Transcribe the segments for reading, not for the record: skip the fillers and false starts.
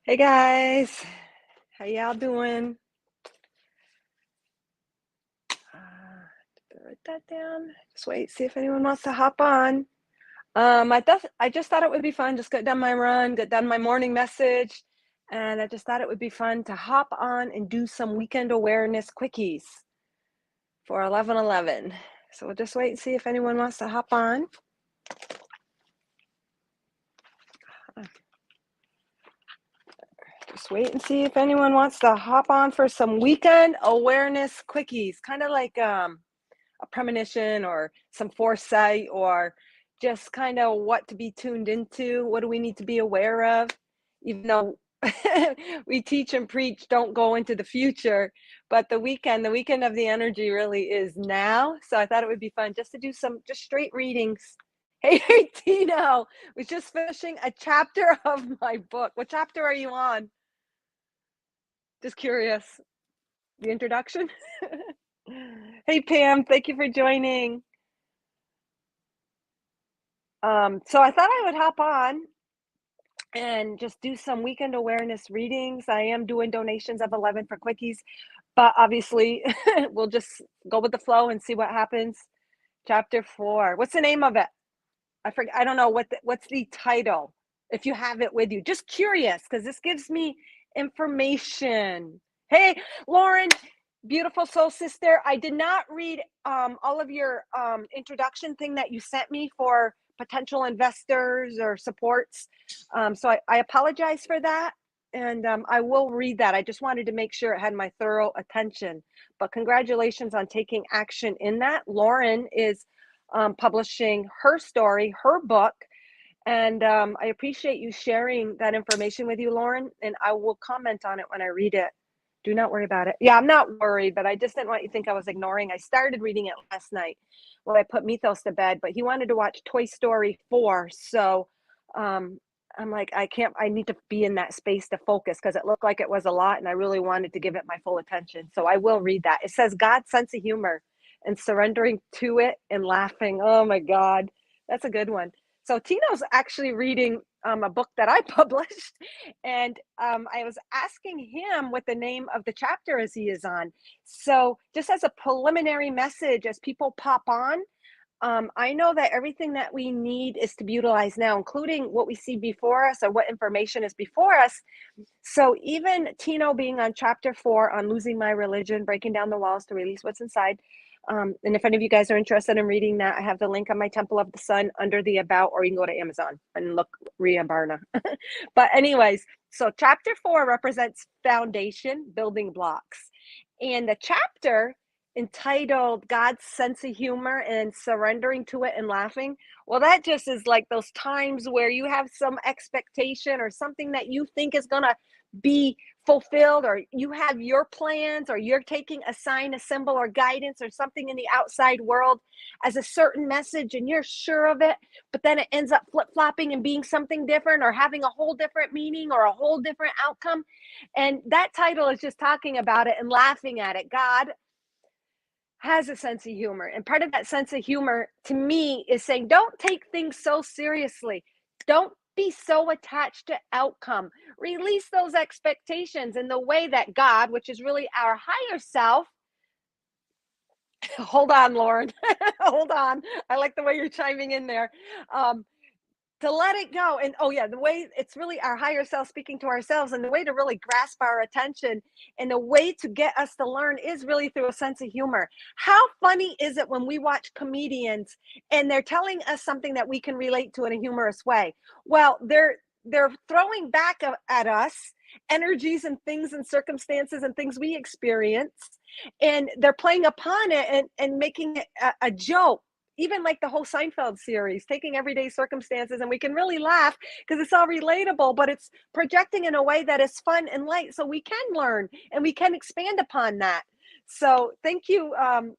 Hey guys, how y'all doing? Did I write that down? Just wait, see if anyone wants to hop on. I just thought it would be fun. Just got done my run, got done my morning message, and I just thought it would be fun to hop on and do some weekend awareness quickies for 11:11. So we'll just wait and see if anyone wants to hop on. Just wait and see if anyone wants to hop on for some weekend awareness quickies, kind of like a premonition or some foresight or just kind of what to be tuned into. What do we need to be aware of? Even though we teach and preach, don't go into the future, but the weekend of the energy really is now. So I thought it would be fun just to do some just straight readings. Hey, Tino, was just finishing a chapter of my book. What chapter are you on? Just curious. The introduction? Hey, Pam, thank you for joining. So I thought I would hop on and just do some weekend awareness readings. I am doing donations of 11 for quickies, but obviously we'll just go with the flow and see what happens. Chapter 4. What's the name of it? I forget. I don't know what's the title. If you have it with you, just curious because this gives me information. Hey, Lauren, beautiful soul sister. I did not read all of your introduction thing that you sent me for potential investors or supports. So I apologize for that. And I will read that. I just wanted to make sure it had my thorough attention. But congratulations on taking action in that. Lauren is publishing her story, her book. And I appreciate you sharing that information with you, Lauren. And I will comment on it when I read it. Do not worry about it. Yeah, I'm not worried, but I just didn't want you to think I was ignoring. I started reading it last night when I put Mythos to bed, but he wanted to watch Toy Story 4. So I'm like, I need to be in that space to focus because it looked like it was a lot and I really wanted to give it my full attention. So I will read that. It says God's sense of humor and surrendering to it and laughing. Oh my God, that's a good one. So Tino's actually reading a book that I published, and I was asking him what the name of the chapter is he is on. So just as a preliminary message, as people pop on, I know that everything that we need is to be utilized now, including what we see before us or what information is before us. So even Tino being on chapter 4 on losing my religion, breaking down the walls to release what's inside. And if any of you guys are interested in reading that, I have the link on my Temple of the Sun under the About, or you can go to Amazon and look Ria Barna. But anyways, so chapter 4 represents foundation, building blocks. And the chapter entitled God's sense of humor and surrendering to it and laughing. Well, that just is like those times where you have some expectation or something that you think is going to be fulfilled, or you have your plans, or you're taking a sign, a symbol, or guidance, or something in the outside world as a certain message, and you're sure of it, but then it ends up flip-flopping and being something different, or having a whole different meaning or a whole different outcome. And that title is just talking about it and laughing at it. God has a sense of humor. And part of that sense of humor to me is saying, don't take things so seriously. Don't be so attached to outcome. Release those expectations in the way that God, which is really our higher self, hold on, Lauren, hold on. I like the way you're chiming in there. To let it go. And oh yeah, the way it's really our higher self speaking to ourselves, and the way to really grasp our attention and the way to get us to learn is really through a sense of humor. How funny is it when we watch comedians and they're telling us something that we can relate to in a humorous way? Well, they're throwing back at us energies and things and circumstances and things we experienced, and they're playing upon it and making it a joke. Even like the whole Seinfeld series, taking everyday circumstances, and we can really laugh because it's all relatable, but it's projecting in a way that is fun and light, so we can learn and we can expand upon that. So thank you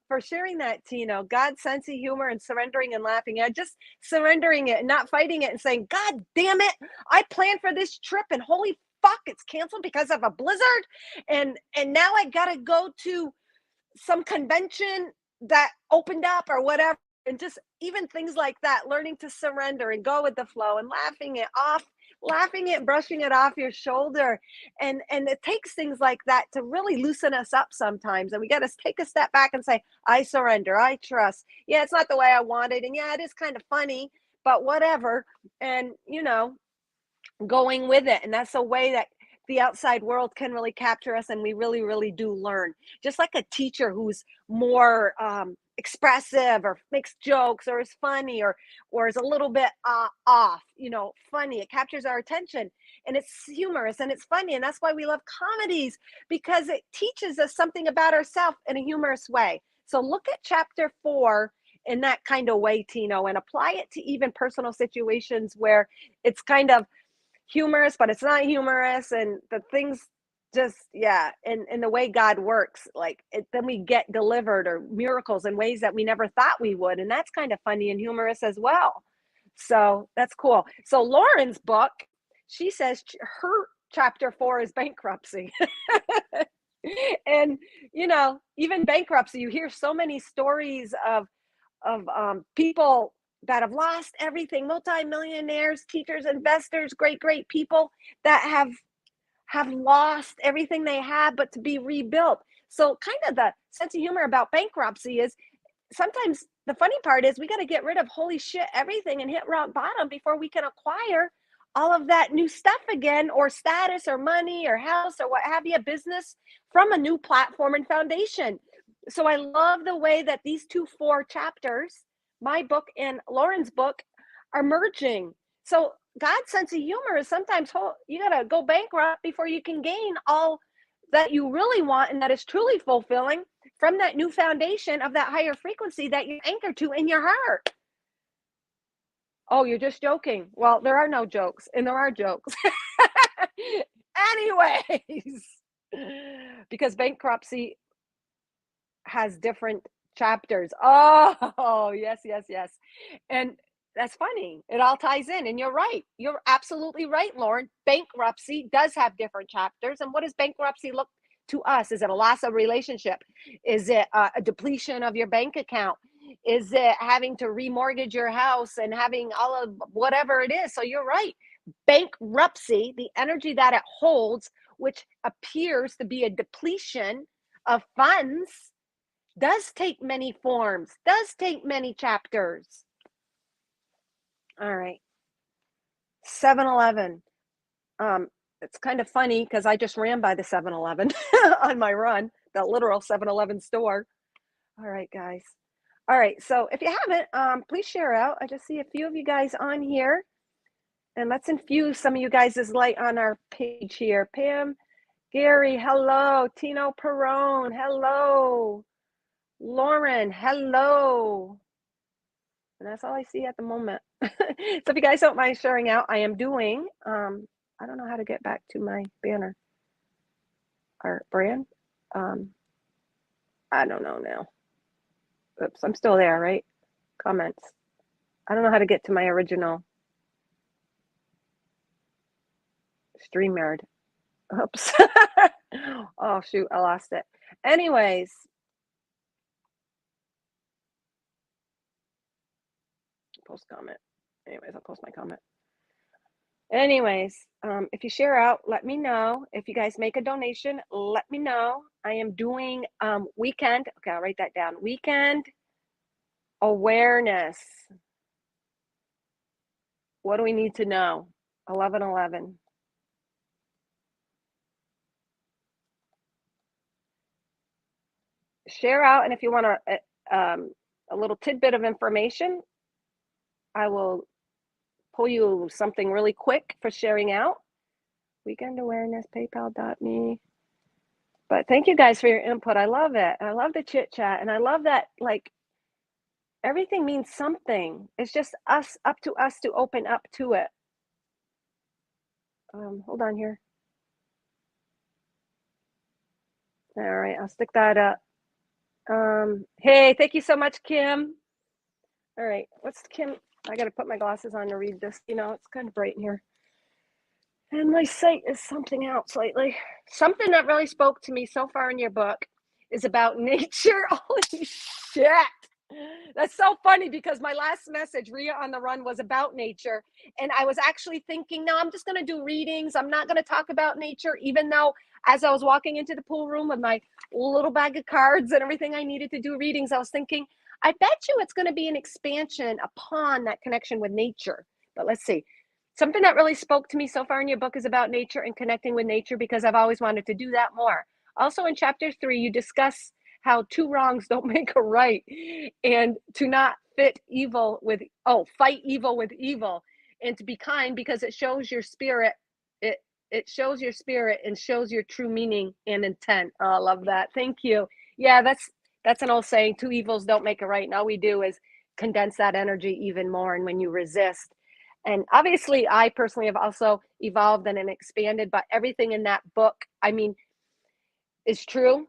for sharing that, Tino. God's sense of humor and surrendering and laughing. Yeah, just surrendering it and not fighting it and saying, God damn it, I planned for this trip and holy fuck, it's canceled because of a blizzard. And now I gotta go to some convention that opened up or whatever. And just even things like that, learning to surrender and go with the flow and laughing it off, laughing it, brushing it off your shoulder. And it takes things like that to really loosen us up sometimes. And we got to take a step back and say, I surrender, I trust. Yeah, it's not the way I wanted. And yeah, it is kind of funny, but whatever. And, going with it. And that's a way that the outside world can really capture us, and we really, really do learn. Just like a teacher who's more expressive or makes jokes or is funny or is a little bit off, funny. It captures our attention, and it's humorous and it's funny. And that's why we love comedies, because it teaches us something about ourselves in a humorous way. So look at chapter 4 in that kind of way, Tino, and apply it to even personal situations where it's kind of humorous, but it's not humorous, and the things just, yeah, and the way God works, like it, then we get delivered or miracles in ways that we never thought we would, and that's kind of funny and humorous as well. So that's cool. So Lauren's book, she says her chapter 4 is bankruptcy. And even bankruptcy, you hear so many stories of people that have lost everything, multimillionaires, teachers, investors, great people that have lost everything they had, but to be rebuilt. So kind of the sense of humor about bankruptcy is sometimes the funny part is we got to get rid of holy shit everything and hit rock bottom before we can acquire all of that new stuff again, or status or money or house or what have you, business, from a new platform and foundation. So I love the way that these 4 chapters, my book and Lauren's book, are merging. So God's sense of humor is sometimes you got to go bankrupt before you can gain all that you really want and that is truly fulfilling from that new foundation of that higher frequency that you're anchored to in your heart. Oh, you're just joking. Well, there are no jokes, and there are jokes. Anyways, because bankruptcy has different chapters. Oh, yes, yes, yes. And that's funny. It all ties in. And you're right. You're absolutely right, Lauren. Bankruptcy does have different chapters. And what does bankruptcy look to us? Is it a loss of relationship? Is it a depletion of your bank account? Is it having to remortgage your house and having all of whatever it is? So you're right. Bankruptcy, the energy that it holds, which appears to be a depletion of funds, does take many forms, does take many chapters. All right. 7-Eleven. It's kind of funny because I just ran by the 7-Eleven on my run, the literal 7-Eleven store. All right, guys. All right. So if you haven't, please share out. I just see a few of you guys on here. And let's infuse some of you guys' light on our page here. Pam, Gary, hello. Tino Perone, hello. Lauren, hello. And that's all I see at the moment. So if you guys don't mind sharing out, I am doing, I don't know how to get back to my banner or brand. I don't know now. Oops, I'm still there, right? Comments. I don't know how to get to my original StreamYard. Oops. Oh, shoot, I lost it. Anyways. Post comment. Anyways, I'll post my comment. Anyways, if you share out, let me know. If you guys make a donation, let me know. I am doing weekend. Okay, I'll write that down. Weekend awareness. What do we need to know? 11/11. Share out, and if you want a little tidbit of information, I will pull you something really quick for sharing out. Weekend awareness, paypal.me. But thank you guys for your input. I love it. I love the chit chat, and I love that, like, everything means something. It's just up to us to open up to it. Hold on here. All right, I'll stick that up. Hey, thank you so much, Kim. All right, what's Kim? I got to put my glasses on to read this. It's kind of bright in here. And my sight is something else lately. Something that really spoke to me so far in your book is about nature. Holy shit. That's so funny because my last message, Ria on the Run, was about nature. And I was actually thinking, no, I'm just going to do readings. I'm not going to talk about nature, even though as I was walking into the pool room with my little bag of cards and everything I needed to do readings, I was thinking, I bet you it's going to be an expansion upon that connection with nature. But let's see. Something that really spoke to me so far in your book is about nature and connecting with nature because I've always wanted to do that more. Also, in chapter 3, you discuss how two wrongs don't make a right and to not fight evil with evil and to be kind because it shows your spirit. It shows your spirit and shows your true meaning and intent. Oh, I love that. Thank you. Yeah, that's an old saying, two evils don't make a right. And all we do is condense that energy even more. And when you resist, and obviously I personally have also evolved and expanded, but everything in that book, I mean, is true.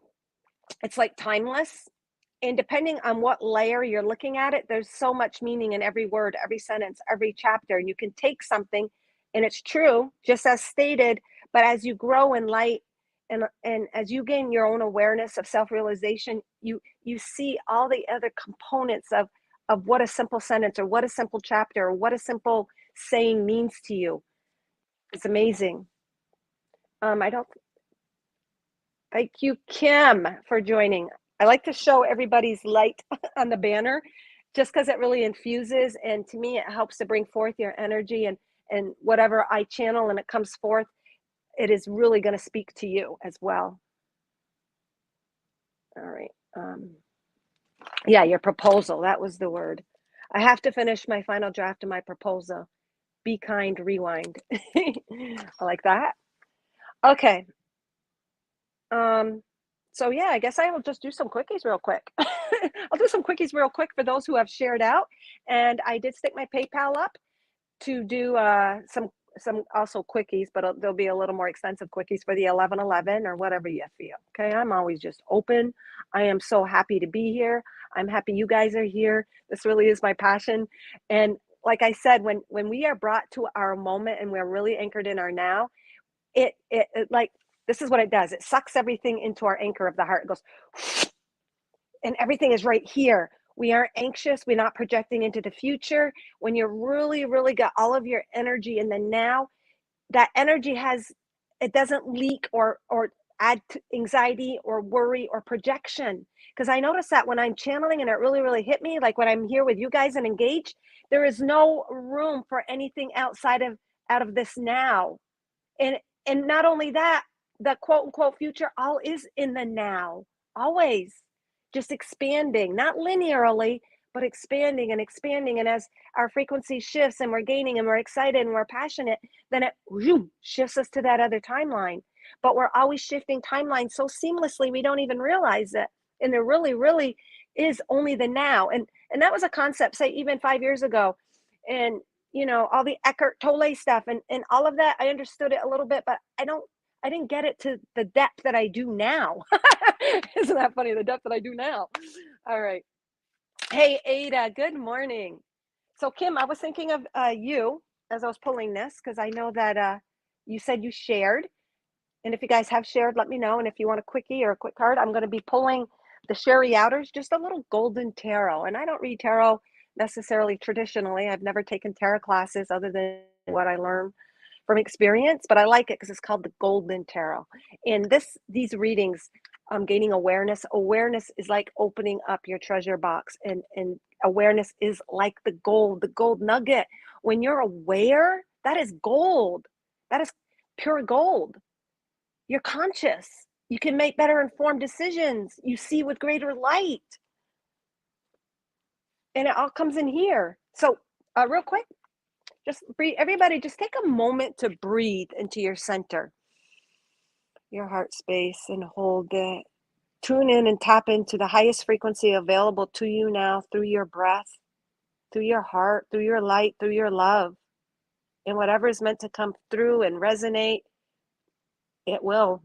It's like timeless. And depending on what layer you're looking at it, there's so much meaning in every word, every sentence, every chapter. And you can take something and it's true, just as stated, but as you grow in light and as you gain your own awareness of self-realization, you see all the other components of what a simple sentence or what a simple chapter or what a simple saying means to you. It's amazing. I don't Thank you, Kim, for joining. I like to show everybody's light on the banner just because it really infuses. And to me, it helps to bring forth your energy and whatever I channel and it comes forth, it is really going to speak to you as well. All right. Yeah, your proposal. That was the word. I have to finish my final draft of my proposal. Be kind, rewind. I like that. Okay. Um, so yeah, I guess I will just do some quickies real quick. I'll do some quickies real quick for those who have shared out. And I did stick my PayPal up to do some also quickies, but there'll be a little more extensive quickies for the 11/11 or whatever you feel. Okay, I'm always just open. I am so happy to be here. I'm happy you guys are here. This really is my passion. And like I said, when we are brought to our moment and we're really anchored in our now, it like this is what it does. It sucks everything into our anchor of the heart. It goes, and everything is right here. We aren't anxious. We're not projecting into the future. When you're really, really got all of your energy in the now, that energy it doesn't leak or add to anxiety or worry or projection. Because I notice that when I'm channeling and it really, really hit me, like when I'm here with you guys and engaged, there is no room for anything outside of out of this now. And and not only that, the quote unquote future all is in the now, always just expanding, not linearly, but expanding and expanding. And as our frequency shifts and we're gaining and we're excited and we're passionate, then it shifts us to that other timeline. But we're always shifting timelines so seamlessly we don't even realize it. And there really, really is only the now. And that was a concept, say, even 5 years ago. And all the Eckhart Tolle stuff and all of that, I understood it a little bit, but I didn't get it to the depth that I do now. Isn't that funny? The depth that I do now. All right. Hey, Ada, good morning. So, Kim, I was thinking of you as I was pulling this because I know that you said you shared. And if you guys have shared, let me know. And if you want a quickie or a quick card, I'm going to be pulling the Sherry Outers, just a little golden tarot. And I don't read tarot necessarily traditionally. I've never taken tarot classes other than what I learned from experience, but I like it because it's called the golden tarot. And these readings, gaining awareness. Awareness is like opening up your treasure box, and awareness is like the gold nugget. When you're aware, that is gold. That is pure gold. You're conscious. You can make better informed decisions. You see with greater light. And it all comes in here. So, real quick, just breathe. Everybody, just take a moment to breathe into your center, your heart space, and hold it. Tune in and tap into the highest frequency available to you now through your breath, through your heart, through your light, through your love. And whatever is meant to come through and resonate, it will.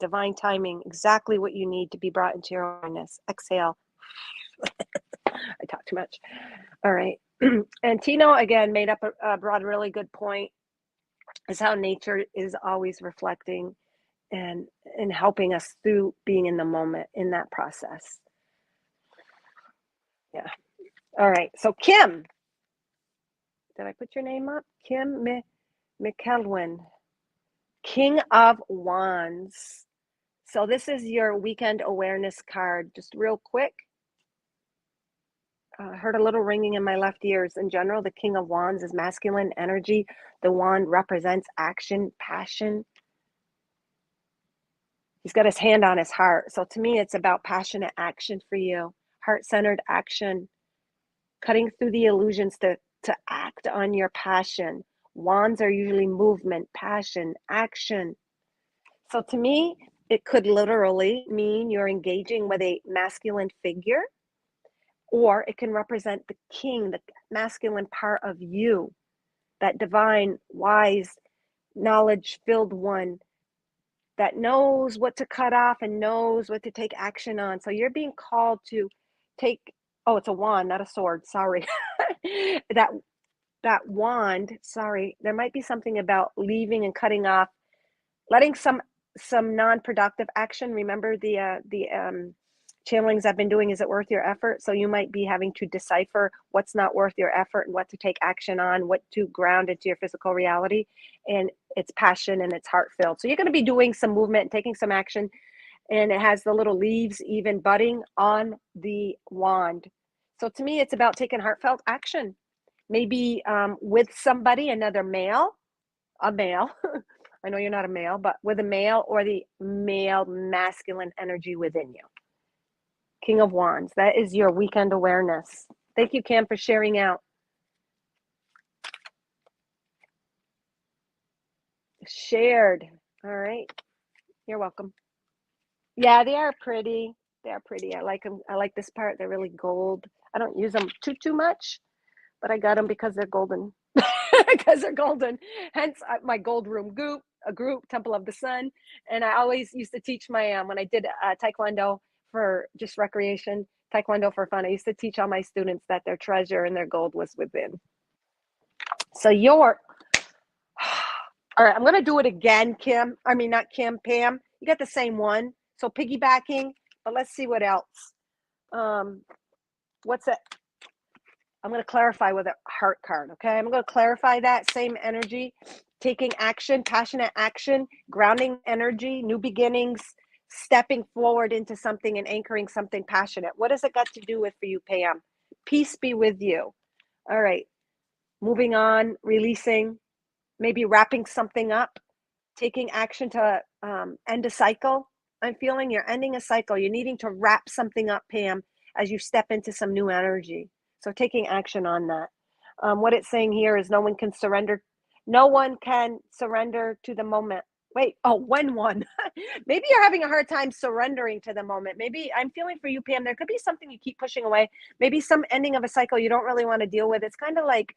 Divine timing, exactly what you need to be brought into your awareness. Exhale. I talk too much. All right. And Tino, again, brought a really good point, is how nature is always reflecting and helping us through being in the moment in that process. Yeah. All right. So Kim, did I put your name up? Kim McKelwin, King of Wands. So this is your weekend awareness card. Just real quick. I heard a little ringing in my left ears. In general, the King of Wands is masculine energy. The wand represents action, passion. He's got his hand on his heart. So to me, it's about passionate action for you, heart-centered action, cutting through the illusions to act on your passion. Wands are usually movement, passion, action. So to me, it could literally mean you're engaging with a masculine figure, or it can represent the king, the masculine part of you, that divine, wise, knowledge filled one that knows what to cut off and knows what to take action on. So you're being called to take, oh, it's a wand, not a sword. Sorry. that that wand, sorry, there might be something about leaving and cutting off, letting some non-productive action. Remember the channelings I've been doing, is it worth your effort? So you might be having to decipher what's not worth your effort and what to take action on, what to ground into your physical reality. And it's passion and it's heart filled. So you're going to be doing some movement and taking some action. And it has the little leaves even budding on the wand. So to me, it's about taking heartfelt action. Maybe with somebody, another male, a male. I know you're not a male, but with a male or the male masculine energy within you. King of Wands, that is your weekend awareness. Thank you, Cam, for sharing out. Shared. All right. You're welcome. Yeah, they are pretty. They are pretty. I like them. I like this part. They're really gold. I don't use them too much, but I got them because they're golden. Because they're golden. Hence my gold room group, Temple of the Sun. And I always used to teach my, when I did Taekwondo for just recreation, Taekwondo for fun, I used to teach all my students that their treasure and their gold was within. So all right, I'm going to do it again, Kim. I mean, not Kim, Pam. You got the same one. So piggybacking, but let's see what else. What's it? I'm going to clarify with a heart card, okay? I'm going to clarify that same energy, taking action, passionate action, grounding energy, new beginnings, stepping forward into something and anchoring something passionate. What has it got to do with for you, Pam? Peace be with you. All right, moving on, releasing, maybe wrapping something up, taking action to end a cycle. I'm feeling you're ending a cycle. You're needing to wrap something up, Pam, as you step into some new energy. So taking action on that. What it's saying here is no one can surrender. No one can surrender to the moment. Wait, oh, when one. Maybe you're having a hard time surrendering to the moment. Maybe I'm feeling for you, Pam. There could be something you keep pushing away. Maybe some ending of a cycle you don't really want to deal with. It's kind of like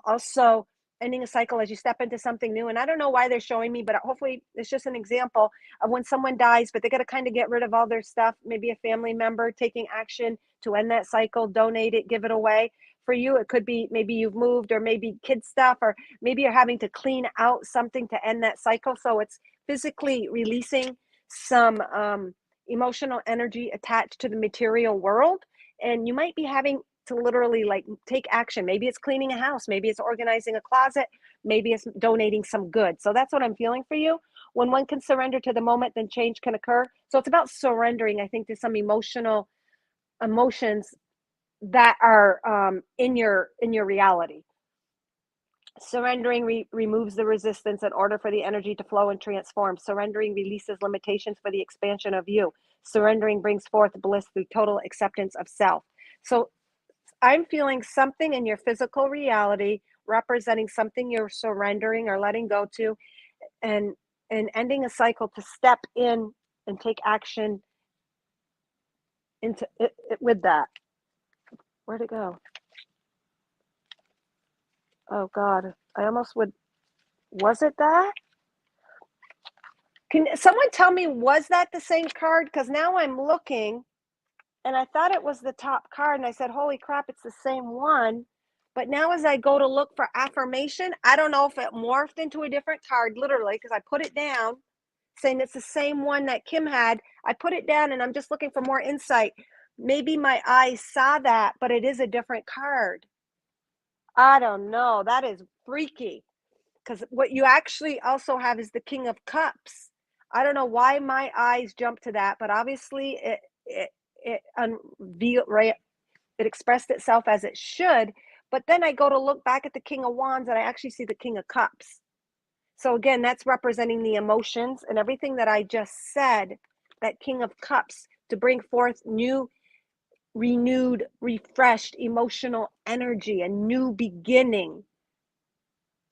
also ending a cycle as you step into something new. And I don't know why they're showing me, but hopefully it's just an example of when someone dies, but they got to kind of get rid of all their stuff. Maybe a family member taking action to end that cycle, donate it, give it away. For you, it could be maybe you've moved or maybe kid stuff, or maybe you're having to clean out something to end that cycle. So it's physically releasing some emotional energy attached to the material world. And you might be having to literally like take action. Maybe it's cleaning a house, maybe it's organizing a closet, maybe it's donating some goods. So that's what I'm feeling for you. When one can surrender to the moment, then change can occur. So it's about surrendering, I think, to some emotions that are in your reality. Surrendering removes the resistance in order for the energy to flow and transform. Surrendering releases limitations for the expansion of you. Surrendering brings forth bliss through total acceptance of self. So I'm feeling something in your physical reality representing something you're surrendering or letting go to, and ending a cycle to step in and take action into it with that. Where'd it go? Oh God, I almost would. Was it that? Can someone tell me, was that the same card? Because now I'm looking and I thought it was the top card and I said, holy crap, it's the same one. But now as I go to look for affirmation, I don't know if it morphed into a different card, literally, because I put it down saying it's the same one that Kim had. I put it down and I'm just looking for more insight. maybe my eyes saw that, but it is a different card. I don't know. That is freaky. Because what you actually also have is the King of Cups. I don't know why my eyes jump to that, but obviously it unveiled, right? It expressed itself as it should. But then I go to look back at the King of Wands and I actually see the King of Cups. So again, that's representing the emotions and everything that I just said, that King of Cups to bring forth new, renewed, refreshed emotional energy, a new beginning.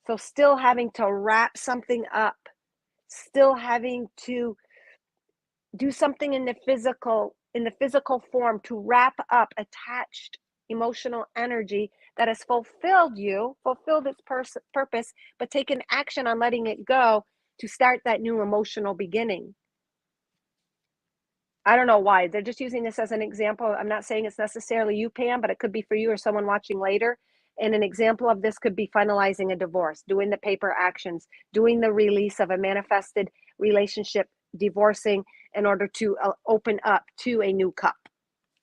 So still having to wrap something up, still having to do something in the physical form to wrap up attached emotional energy that has fulfilled its purpose, but taken action on letting it go to start that new emotional beginning. I don't know why. They're just using this as an example. I'm not saying it's necessarily you, Pam, but it could be for you or someone watching later. And an example of this could be finalizing a divorce, doing the paper actions, doing the release of a manifested relationship, divorcing in order to open up to a new cup,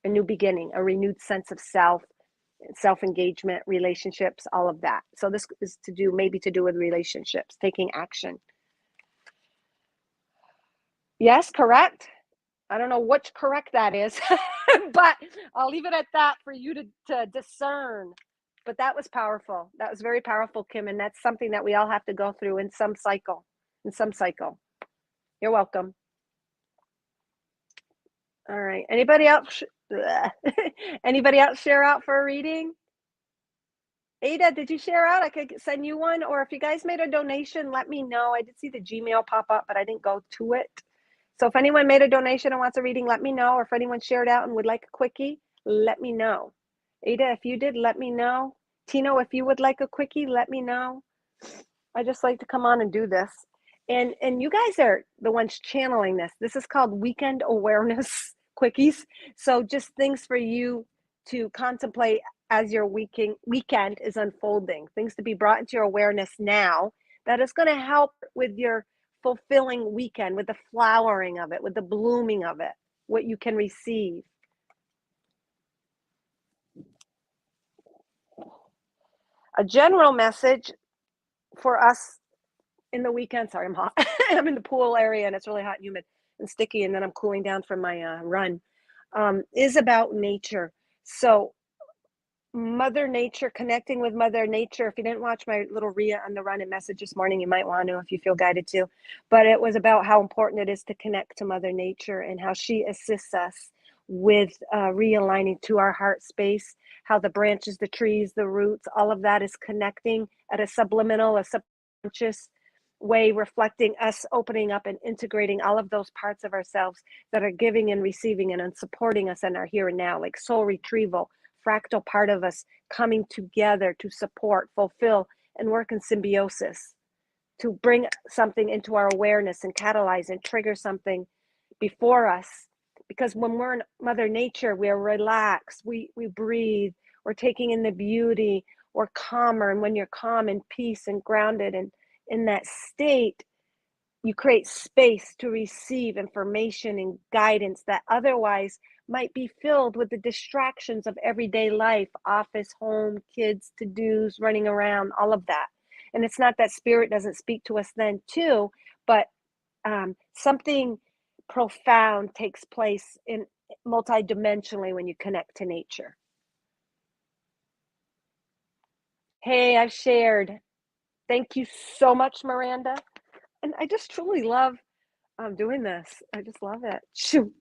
a new beginning, a renewed sense of self engagement, relationships, all of that. So this is maybe to do with relationships, taking action. Yes, correct. I don't know which correct that is, but I'll leave it at that for you to discern. But that was powerful. That was very powerful, Kim. And that's something that we all have to go through in some cycle. You're welcome. All right. Anybody else? Anybody else share out for a reading? Ada, did you share out? I could send you one. Or if you guys made a donation, let me know. I did see the Gmail pop up, but I didn't go to it. So if anyone made a donation and wants a reading, let me know. Or if anyone shared out and would like a quickie, let me know. Ada, if you did, let me know. Tino, if you would like a quickie, let me know. I just like to come on and do this. And you guys are the ones channeling this. This is called Weekend Awareness Quickies. So just things for you to contemplate as your weekend is unfolding. Things to be brought into your awareness now that is going to help with your fulfilling weekend, with the flowering of it, with the blooming of it, what you can receive. A general message for us in the weekend. Sorry, I'm hot. I'm in the pool area and it's really hot and humid and sticky, and then I'm cooling down from my run. Is about nature. So Mother Nature, connecting with Mother Nature. If you didn't watch my little Rhea on the Run and message this morning, you might want to if you feel guided to. But it was about how important it is to connect to Mother Nature and how she assists us with realigning to our heart space, how the branches, the trees, the roots, all of that is connecting at a subliminal, a subconscious way, reflecting us opening up and integrating all of those parts of ourselves that are giving and receiving and supporting us in our here and now, like soul retrieval, fractal part of us coming together to support, fulfill, and work in symbiosis to bring something into our awareness and catalyze and trigger something before us. Because when we're in Mother Nature, we're relaxed, we breathe, we're taking in the beauty, we're calmer. And when you're calm and peace and grounded and in that state, you create space to receive information and guidance that otherwise might be filled with the distractions of everyday life, office, home, kids, to-dos, running around, all of that. And it's not that spirit doesn't speak to us then too, but something profound takes place in multidimensionally when you connect to nature. Hey, I've shared. Thank you so much, Miranda. And I just truly love doing this. I just love it. Shoot.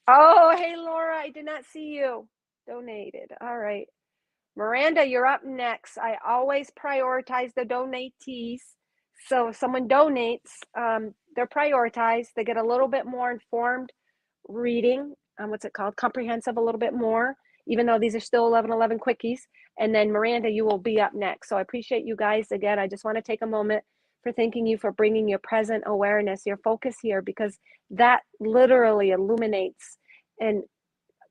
Oh, hey, Laura, I did not see you. Donated. All right. Miranda, you're up next. I always prioritize the donatees. So if someone donates, they're prioritized. They get a little bit more informed reading. What's it called? Comprehensive a little bit more, even though these are still 1111 quickies. And then Miranda, you will be up next. So I appreciate you guys. Again, I just want to take a moment for thanking you for bringing your present awareness, your focus here, because that literally illuminates and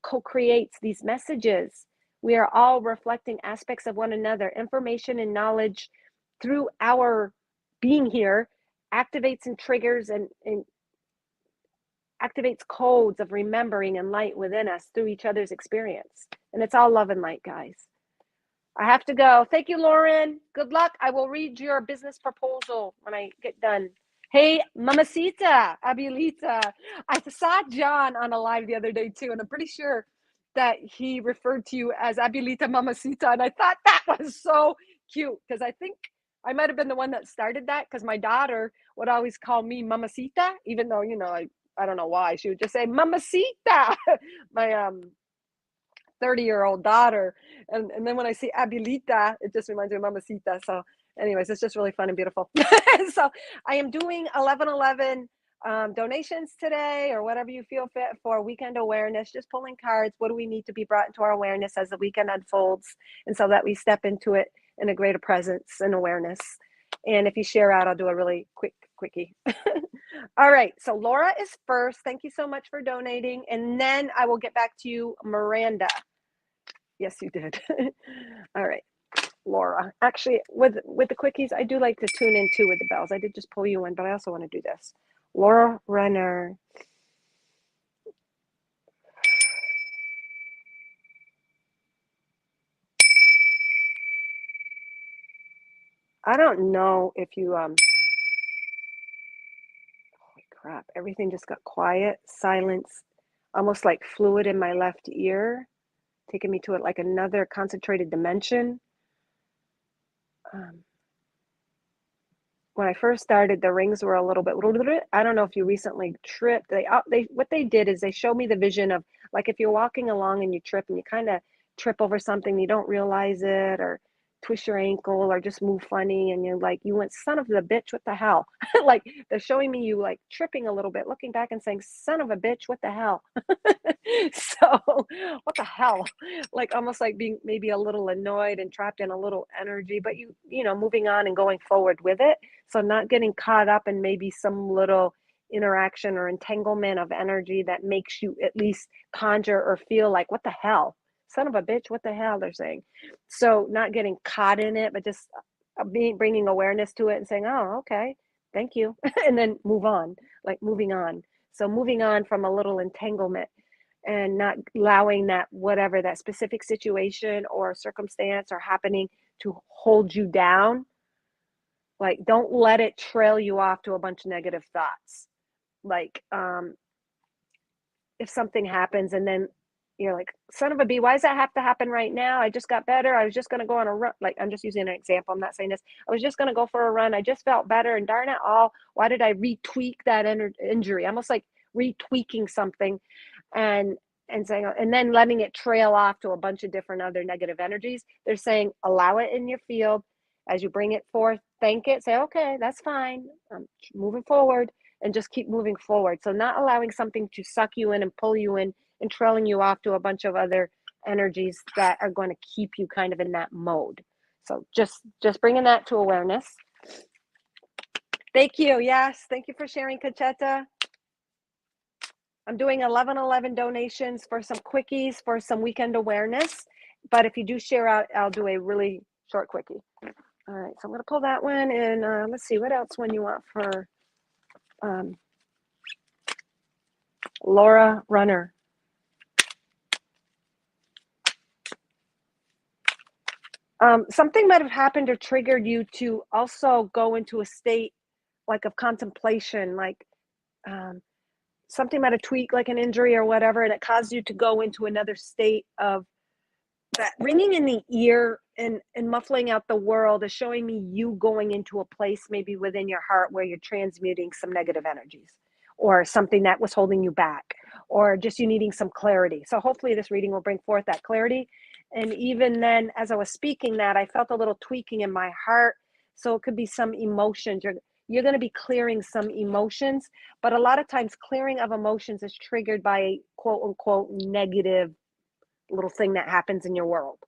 co-creates these messages. We are all reflecting aspects of one another. Information and knowledge through our being here activates and triggers and activates codes of remembering and light within us through each other's experience. And it's all love and light, guys. I have to go. Thank you, Lauren. Good luck. I will read your business proposal when I get done. Hey, Mamacita, Abilita. I saw John on a live the other day too, and I'm pretty sure that he referred to you as Abilita Mamacita. And I thought that was so cute because I think I might have been the one that started that because my daughter would always call me Mamacita, even though, I don't know why. She would just say Mamacita. My 30-year-old daughter. And then when I see Abilita, it just reminds me of Mamacita. So anyways, it's just really fun and beautiful. So I am doing 1111 donations today or whatever you feel fit for weekend awareness, just pulling cards. What do we need to be brought into our awareness as the weekend unfolds? And so that we step into it in a greater presence and awareness. And if you share out, I'll do a really quickie. All right, so Laura is first. Thank you so much for donating. And then I will get back to you, Miranda. Yes, you did. All right, Laura. Actually, with the quickies, I do like to tune in too with the bells. I did just pull you in, but I also want to do this. Laura Renner. I don't know if you holy crap, everything just got quiet, silence, almost like fluid in my left ear, taking me to it like another concentrated dimension. When I first started, the rings were a little bit. I don't know if you recently tripped. They what they did is they showed me the vision of like if you're walking along and you trip and you kind of trip over something, you don't realize it, or twist your ankle, or just move funny, and you're like, you went son of the bitch, what the hell? Like they're showing me you like tripping a little bit, looking back and saying, son of a bitch, what the hell? So what the hell? Like almost like being maybe a little annoyed and trapped in a little energy, but moving on and going forward with it. So not getting caught up in maybe some little interaction or entanglement of energy that makes you at least conjure or feel like, what the hell? Son of a bitch, what the hell, they're saying. So not getting caught in it, but just bringing awareness to it and saying, oh, okay, thank you. And then move on, like moving on. So moving on from a little entanglement and not allowing that whatever that specific situation or circumstance or happening to hold you down. Like don't let it trail you off to a bunch of negative thoughts. Like if something happens and then you're like, son of a bee, why does that have to happen right now? I just got better. I was just going to go on a run. Like, I'm just using an example. I'm not saying this. I was just going to go for a run. I just felt better. And darn it all, why did I retweak that injury? Almost like retweaking something and saying, and then letting it trail off to a bunch of different other negative energies. They're saying, allow it in your field. As you bring it forth, thank it. Say, okay, that's fine. I'm moving forward. And just keep moving forward. So not allowing something to suck you in and pull you in and trailing you off to a bunch of other energies that are going to keep you kind of in that mode. So just bringing that to awareness. Thank you. Yes. Thank you for sharing, Conchetta. I'm doing 1111 donations for some quickies for some weekend awareness. But if you do share out, I'll do a really short quickie. All right. So I'm going to pull that one. And let's see, what else one you want for Laura Runner. Something might have happened or triggered you to also go into a state like of contemplation, like something might have tweaked like an injury or whatever, and it caused you to go into another state of that ringing in the ear and muffling out the world is showing me you going into a place maybe within your heart where you're transmuting some negative energies or something that was holding you back, or just you needing some clarity. So hopefully this reading will bring forth that clarity. And even then, as I was speaking that, I felt a little tweaking in my heart. So it could be some emotions. You're going to be clearing some emotions, but a lot of times clearing of emotions is triggered by a quote unquote negative little thing that happens in your world.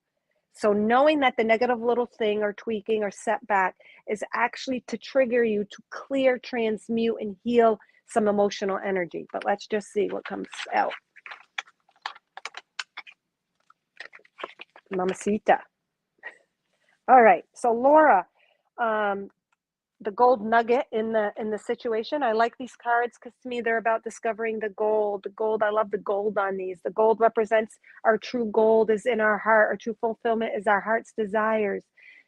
So knowing that the negative little thing or tweaking or setback is actually to trigger you to clear, transmute, and heal some emotional energy. But let's just see what comes out. Mamacita. All right. So Laura, the gold nugget in the situation. I like these cards because to me they're about discovering the gold. The gold, I love the gold on these. The gold represents our true gold is in our heart. Our true fulfillment is our heart's desires.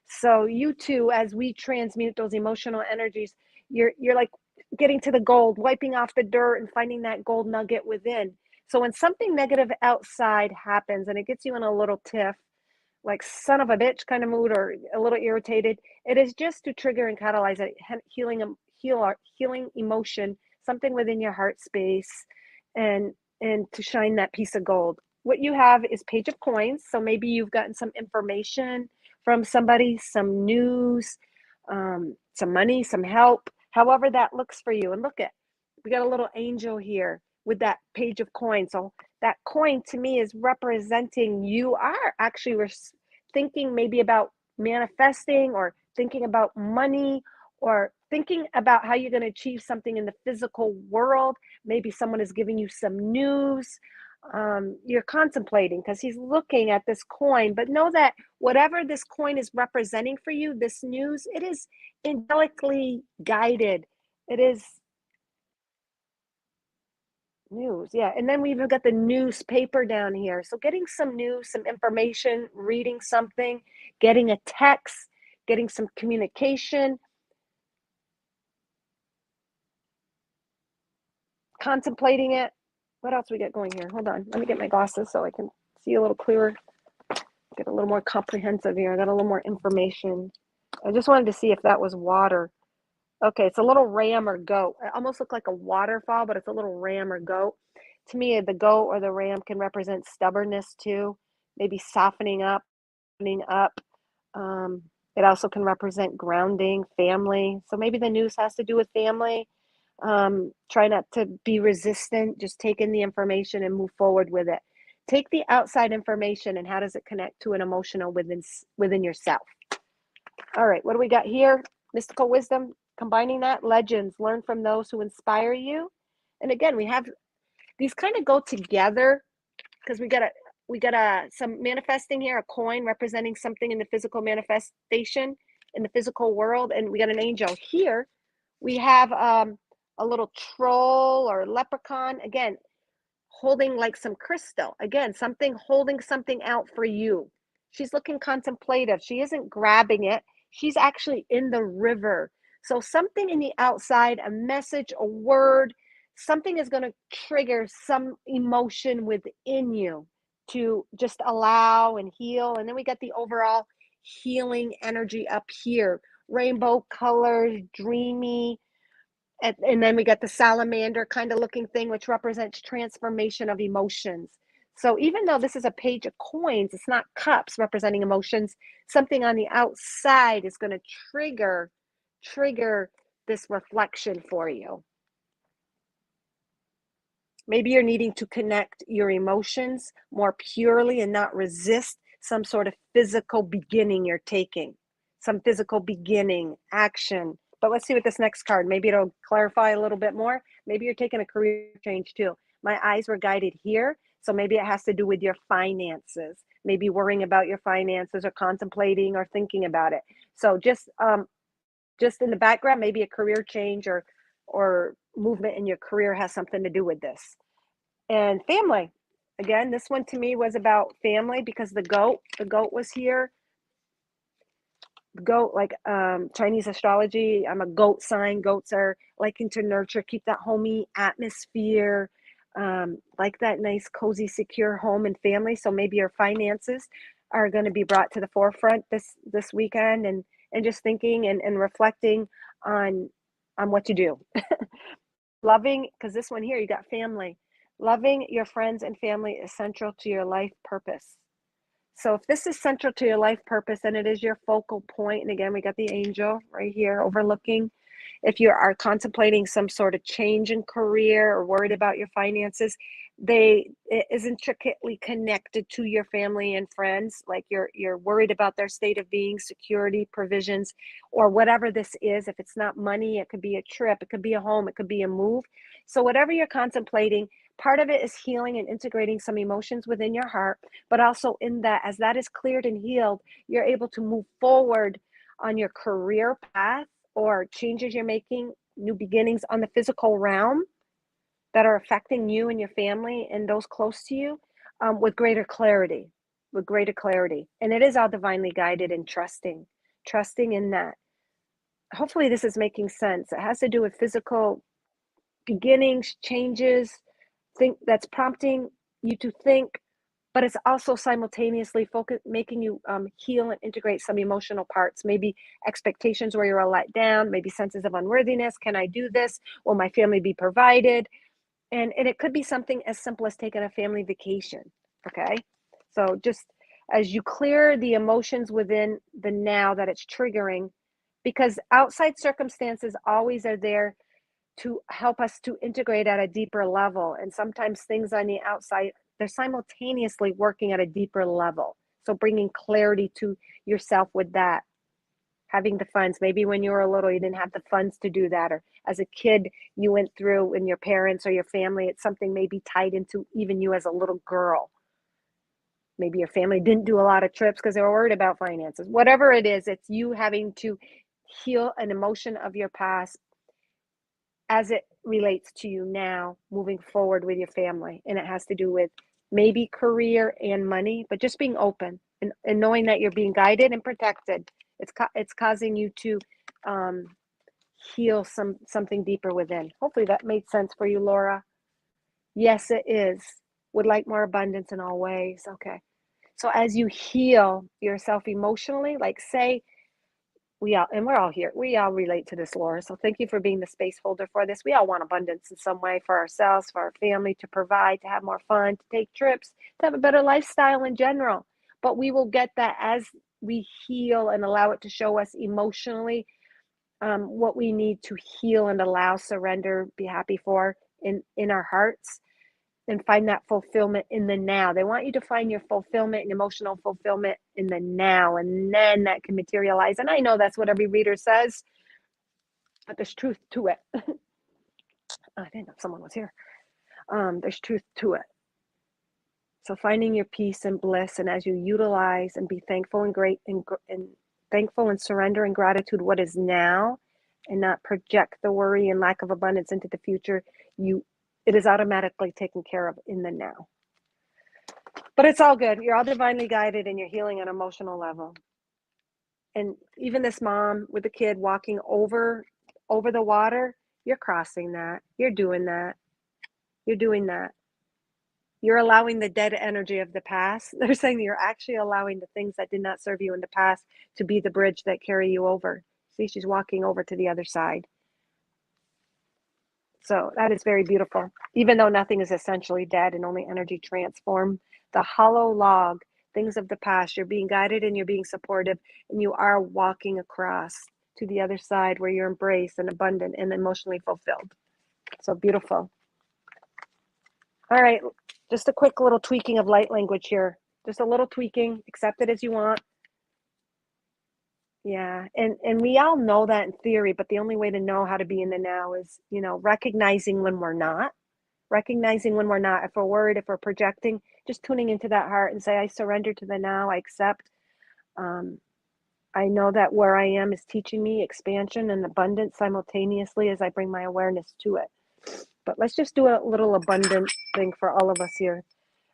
So you too, as we transmute those emotional energies, you're like getting to the gold, wiping off the dirt and finding that gold nugget within. So when something negative outside happens and it gets you in a little tiff, like son of a bitch kind of mood or a little irritated, it is just to trigger and catalyze a healing emotion, something within your heart space, and to shine that piece of gold. What you have is page of coins. So maybe you've gotten some information from somebody, some news, some money, some help, however that looks for you. And look at, we got a little angel here with that page of coins. So that coin to me is representing you are actually thinking maybe about manifesting or thinking about money or thinking about how you're going to achieve something in the physical world. Maybe someone is giving you some news. You're contemplating because he's looking at this coin, but know that whatever this coin is representing for you, this news, it is angelically guided. It is news, yeah, and then we even got the newspaper down here. So getting some news, some information, reading something, getting a text, getting some communication, contemplating it. What else we got going here? Hold on, let me get my glasses so I can see a little clearer, get a little more comprehensive here. I got a little more information. I just wanted to see if that was water. Okay, it's a little ram or goat. It almost looked like a waterfall, but it's a little ram or goat. To me, the goat or the ram can represent stubbornness too, maybe softening up, opening up. Um, it also can represent grounding, family. So maybe the news has to do with family. Try not to be resistant, just take in the information and move forward with it. Take the outside information and how does it connect to an emotional within yourself. All right, what do we got here? Mystical wisdom, combining that, legends, learn from those who inspire you. And again, we have these kind of go together because we got a some manifesting here, a coin representing something in the physical manifestation in the physical world, and we got an angel here. We have a little troll or leprechaun again holding like some crystal. Again, something holding something out for you. She's looking contemplative. She isn't grabbing it. She's actually in the river. So something in the outside, a message, a word, something is going to trigger some emotion within you to just allow and heal. And then we got the overall healing energy up here. Rainbow colors, dreamy, and then we got the salamander kind of looking thing, which represents transformation of emotions. So even though this is a page of coins, it's not cups representing emotions. Something on the outside is going to trigger this reflection for you. Maybe you're needing to connect your emotions more purely and not resist some sort of physical beginning you're taking, some physical beginning, action. But let's see what this next card, maybe it'll clarify a little bit more. Maybe you're taking a career change too. My eyes were guided here. So maybe it has to do with your finances, maybe worrying about your finances or contemplating or thinking about it. So just in the background, maybe a career change or movement in your career has something to do with this. And family. Again, this one to me was about family because the goat was here. Goat, like Chinese astrology, I'm a goat sign. Goats are liking to nurture, keep that homey atmosphere, like that nice, cozy, secure home and family. So maybe your finances are going to be brought to the forefront this weekend, and just thinking and reflecting on what to do. Loving, because this one here, you got family. Loving your friends and family is central to your life purpose. So if this is central to your life purpose and it is your focal point, and again, we got the angel right here overlooking. If you are contemplating some sort of change in career or worried about your finances, it is intricately connected to your family and friends. Like you're worried about their state of being, security, provisions, or whatever this is. If it's not money, it could be a trip, it could be a home, it could be a move. So whatever you're contemplating, part of it is healing and integrating some emotions within your heart, but also in that, as that is cleared and healed, you're able to move forward on your career path, or changes you're making, new beginnings on the physical realm that are affecting you and your family and those close to you, with greater clarity, with greater clarity. And it is all divinely guided and trusting in that. Hopefully, this is making sense. It has to do with physical beginnings, changes, think that's prompting you to think, but it's also simultaneously making you heal and integrate some emotional parts, maybe expectations where you're let down, maybe senses of unworthiness. Can I do this? Will my family be provided? And it could be something as simple as taking a family vacation. Okay, so just as you clear the emotions within the now that it's triggering, because outside circumstances always are there to help us to integrate at a deeper level. And sometimes things on the outside, they're simultaneously working at a deeper level. So bringing clarity to yourself with that, having the funds. Maybe when you were little, you didn't have the funds to do that. Or as a kid, you went through and your parents or your family, it's something maybe tied into even you as a little girl. Maybe your family didn't do a lot of trips because they were worried about finances. Whatever it is, it's you having to heal an emotion of your past as it relates to you now moving forward with your family. And it has to do with maybe career and money, but just being open and knowing that you're being guided and protected. It's causing you to um, heal something deeper within. Hopefully that made sense for you, Laura. Yes, it is. Would like more abundance in all ways. Okay. So as you heal yourself emotionally, like say we're all here. We all relate to this, Laura. So thank you for being the space holder for this. We all want abundance in some way for ourselves, for our family, to provide, to have more fun, to take trips, to have a better lifestyle in general. But we will get that as we heal and allow it to show us emotionally what we need to heal and allow, surrender, be happy for in our hearts, and find that fulfillment in the now. They want you to find your fulfillment and emotional fulfillment in the now, and then that can materialize. And I know that's what every reader says, but there's truth to it. I didn't know someone was here. There's truth to it. So finding your peace and bliss, and as you utilize and be thankful and great and thankful and surrender and gratitude what is now, and not project the worry and lack of abundance into the future, it is automatically taken care of in the now. But it's all good. You're all divinely guided and you're healing on an emotional level. And even this mom with the kid walking over the water, you're crossing that. You're doing that. You're doing that. You're allowing the dead energy of the past. They're saying that you're actually allowing the things that did not serve you in the past to be the bridge that carry you over. See, she's walking over to the other side. So that is very beautiful. Even though nothing is essentially dead and only energy transformed, the hollow log, things of the past, you're being guided and you're being supportive, and you are walking across to the other side where you're embraced and abundant and emotionally fulfilled. So beautiful. All right, just a quick little tweaking of light language here. Just a little tweaking, accept it as you want. Yeah, and we all know that in theory, but the only way to know how to be in the now is, recognizing when we're not. Recognizing when we're not, if we're worried, if we're projecting, just tuning into that heart and say, I surrender to the now, I accept. I know that where I am is teaching me expansion and abundance simultaneously as I bring my awareness to it. But let's just do a little abundant thing for all of us here.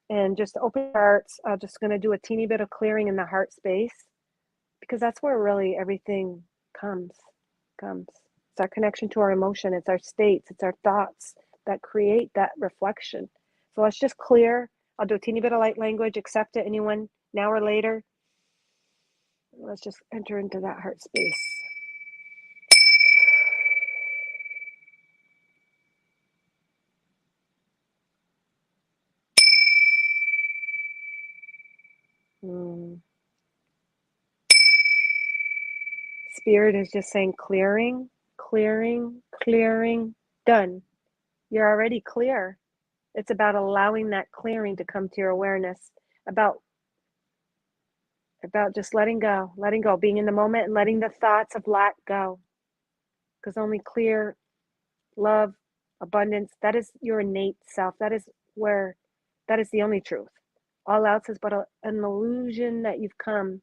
And just open your hearts. I'm just going to do a teeny bit of clearing in the heart space, because that's where really everything comes. It's our connection to our emotion. It's our states. It's our thoughts that create that reflection. So let's just clear. I'll do a teeny bit of light language, accept it, anyone, now or later. Let's just enter into that heart space. Spirit is just saying clearing, clearing, clearing, done. You're already clear. It's about allowing that clearing to come to your awareness, about just letting go, being in the moment and letting the thoughts of lack go. Because only clear love, abundance, that is your innate self. That is the only truth. All else is but an illusion that you've come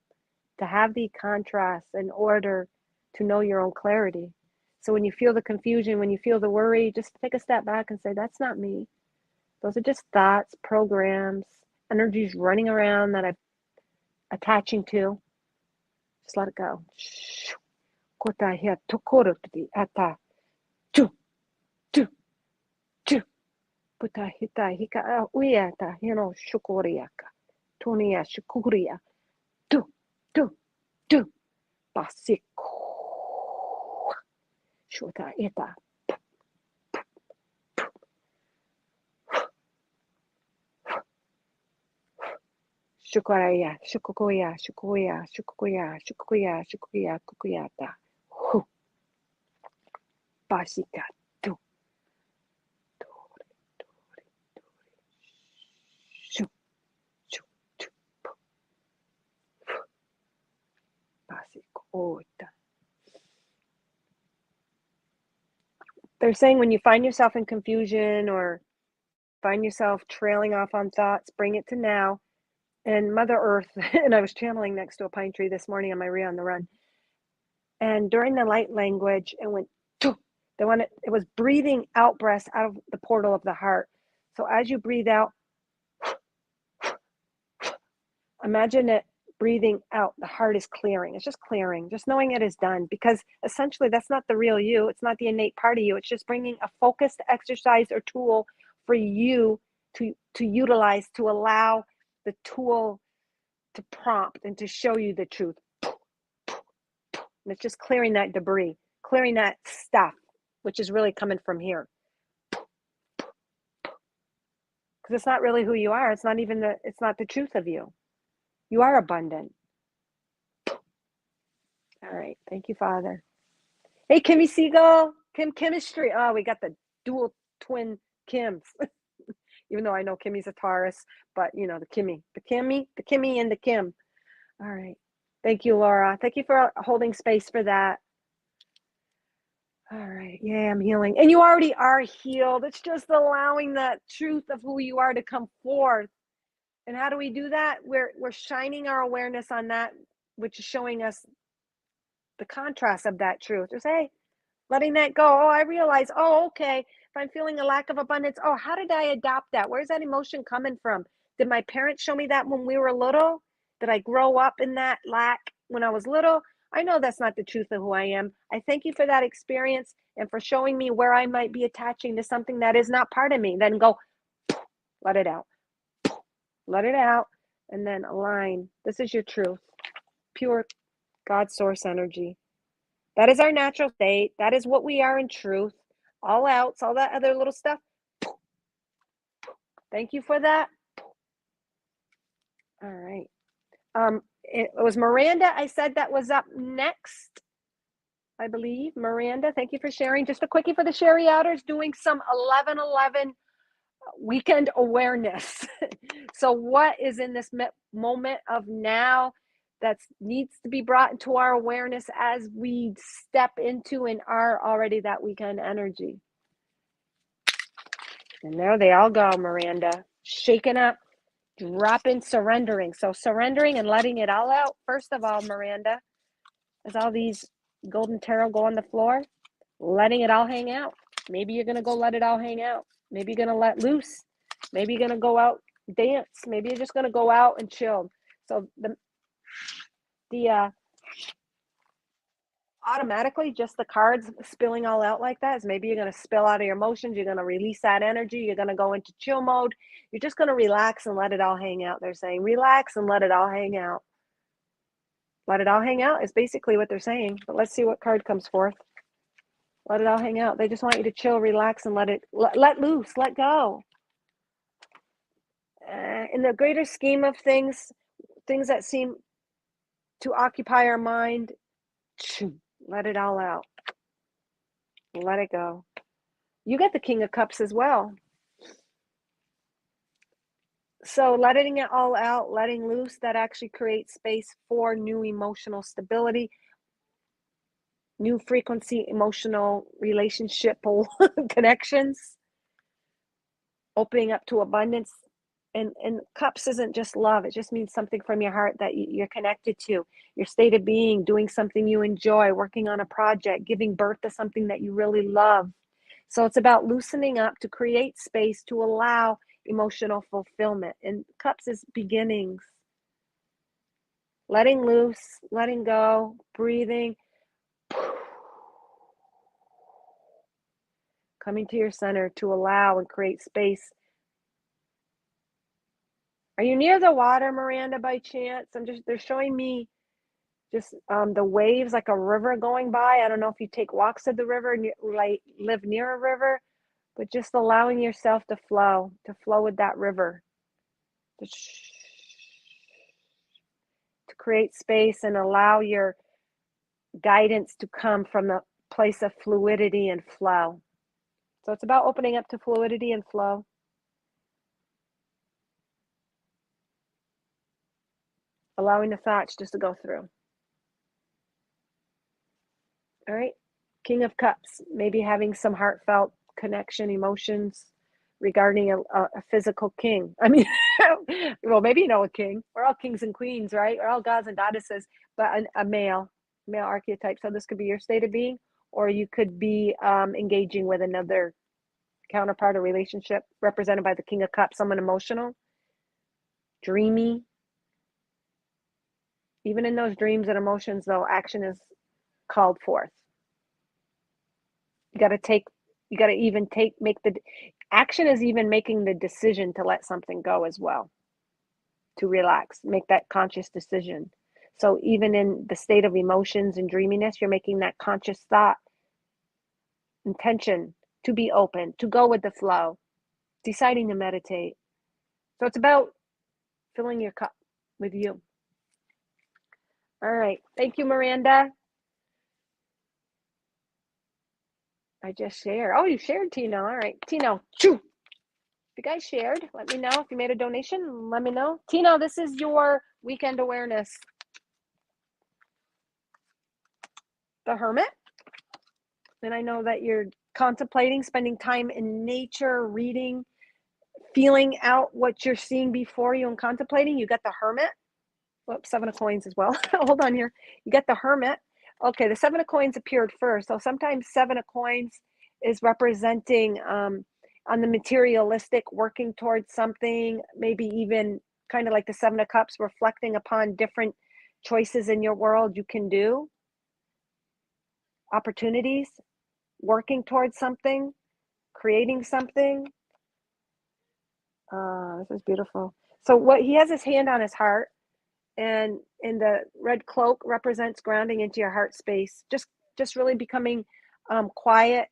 to have the contrast and order to know your own clarity. So when you feel the confusion, when you feel the worry, just take a step back and say, that's not me. Those are just thoughts, programs, energies running around that I'm attaching to. Just let it go. Tonia shukuria. Do, do, do. Basiko. Shuta ita. Shukaraya, shukukoya, shukuya, shukuya, shukuya, shukuya, kukuyata. Hu. Basika. Do. Shu. Shu. Shu. Basiko. They're saying when you find yourself in confusion or find yourself trailing off on thoughts, bring it to now. And Mother Earth, and I was channeling next to a pine tree this morning on my way on the run. And during the light language, it went, it was breathing out breaths out of the portal of the heart. So as you breathe out, imagine it breathing out. The heart is clearing. It's just clearing, just knowing it is done. Because essentially, that's not the real you. It's not the innate part of you. It's just bringing a focused exercise or tool for you to utilize, to allow the tool to prompt and to show you the truth. And it's just clearing that debris, clearing that stuff, which is really coming from here. Because it's not really who you are. It's not the truth of you. You are abundant. All right. Thank you, Father. Hey, Kimmy Siegel, Kim Chemistry. Oh, we got the dual twin Kims. Even though I know Kimmy's a Taurus, but the Kimmy and the Kim. All right. Thank you, Laura. Thank you for holding space for that. All right. Yeah, I'm healing. And you already are healed. It's just allowing that truth of who you are to come forth. And how do we do that? We're shining our awareness on that, which is showing us the contrast of that truth. Just, hey, letting that go. Oh, I realize, okay, if I'm feeling a lack of abundance, how did I adopt that? Where's that emotion coming from? Did my parents show me that when we were little? Did I grow up in that lack when I was little? I know that's not the truth of who I am. I thank you for that experience and for showing me where I might be attaching to something that is not part of me. Then go, let it out. Let it out, and then align. This is your truth. Pure God source energy. That is our natural state. That is what we are in truth. All outs, all that other little stuff. Thank you for that. All right. It was Miranda, I said, that was up next, I believe. Miranda, thank you for sharing. Just a quickie for the Sherry Outers, doing some 11/11 weekend awareness. So what is in this moment of now that needs to be brought into our awareness as we step into and are already that weekend energy? And there they all go, Miranda. Shaking up, dropping, surrendering. So surrendering and letting it all out. First of all, Miranda, as all these golden tarot go on the floor, letting it all hang out. Maybe you're going to go let it all hang out. Maybe you're going to let loose. Maybe you're going to go out, dance. Maybe you're just going to go out and chill. So the automatically just the cards spilling all out like that is maybe you're going to spill out of your emotions. You're going to release that energy. You're going to go into chill mode. You're just going to relax and let it all hang out. They're saying relax and let it all hang out. Let it all hang out is basically what they're saying. But let's see what card comes forth. Let it all hang out. They just want you to chill, relax, and let loose, let go. In the greater scheme of things that seem to occupy our mind, let it all out. Let it go. You get the King of Cups as well. So letting it all out, letting loose, that actually creates space for new emotional stability, new frequency, emotional relationship connections, opening up to abundance, And cups isn't just love, it just means something from your heart that you're connected to, your state of being, doing something you enjoy, working on a project, giving birth to something that you really love. So it's about loosening up to create space to allow emotional fulfillment. And cups is beginnings, letting loose, letting go, breathing, coming to your center to allow and create space. Are you near the water, Miranda, by chance? They're showing me just the waves like a river going by. I don't know if you take walks at the river, like live near a river, but just allowing yourself to flow with that river, to, to create space and allow your guidance to come from the place of fluidity and flow. So it's about opening up to fluidity and flow. Allowing the thoughts just to go through. All right. King of Cups, maybe having some heartfelt connection, emotions regarding a physical king. I mean, well, maybe you know a king. We're all kings and queens, right? We're all gods and goddesses, but a male archetype. So this could be your state of being, or you could be engaging with another counterpart or relationship represented by the King of Cups, someone emotional, dreamy. Even in those dreams and emotions, though, action is called forth. You got to take, you got to even make the action is even making the decision to let something go as well, to relax, make that conscious decision. So even in the state of emotions and dreaminess, you're making that conscious thought, intention to be open, to go with the flow, deciding to meditate. So it's about filling your cup with you. All right. Thank you, Miranda. I just shared. Oh, you shared, Tino. All right. Tino, choo. If you guys shared, let me know. If you made a donation, let me know. Tino, this is your weekend awareness. The Hermit. And I know that you're contemplating, spending time in nature, reading, feeling out what you're seeing before you and contemplating. You got the Hermit. Whoops, 7 of coins as well. Hold on here. You got the Hermit. Okay, the 7 of coins appeared first. So sometimes 7 of coins is representing on the materialistic, working towards something, maybe even kind of like the 7 of cups, reflecting upon different choices in your world you can do, opportunities, working towards something, creating something. This is beautiful. So what he has his hand on his heart, and in the red cloak represents grounding into your heart space, just really becoming quiet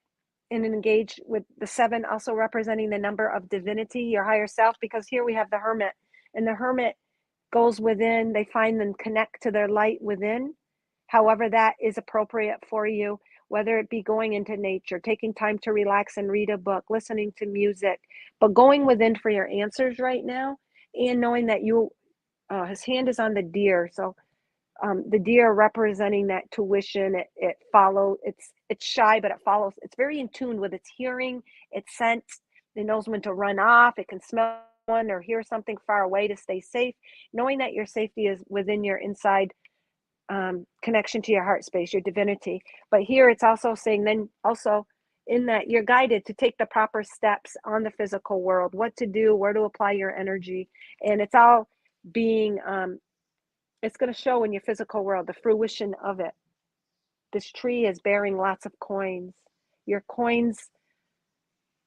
and engaged with the 7, also representing the number of divinity, your higher self, because here we have the Hermit, and the Hermit goes within, they find and connect to their light within, however that is appropriate for you, whether it be going into nature, taking time to relax and read a book, listening to music, but going within for your answers right now, and knowing that his hand is on the deer. So the deer representing that tuition, it follows, it's shy, but it follows, it's very in tune with its hearing, its sense, it knows when to run off, it can smell one or hear something far away to stay safe, knowing that your safety is within your inside connection to your heart space, your divinity. But here it's also saying then also in that you're guided to take the proper steps on the physical world, what to do, where to apply your energy. And it's all being it's going to show in your physical world, the fruition of it. This tree is bearing lots of coins. Your coins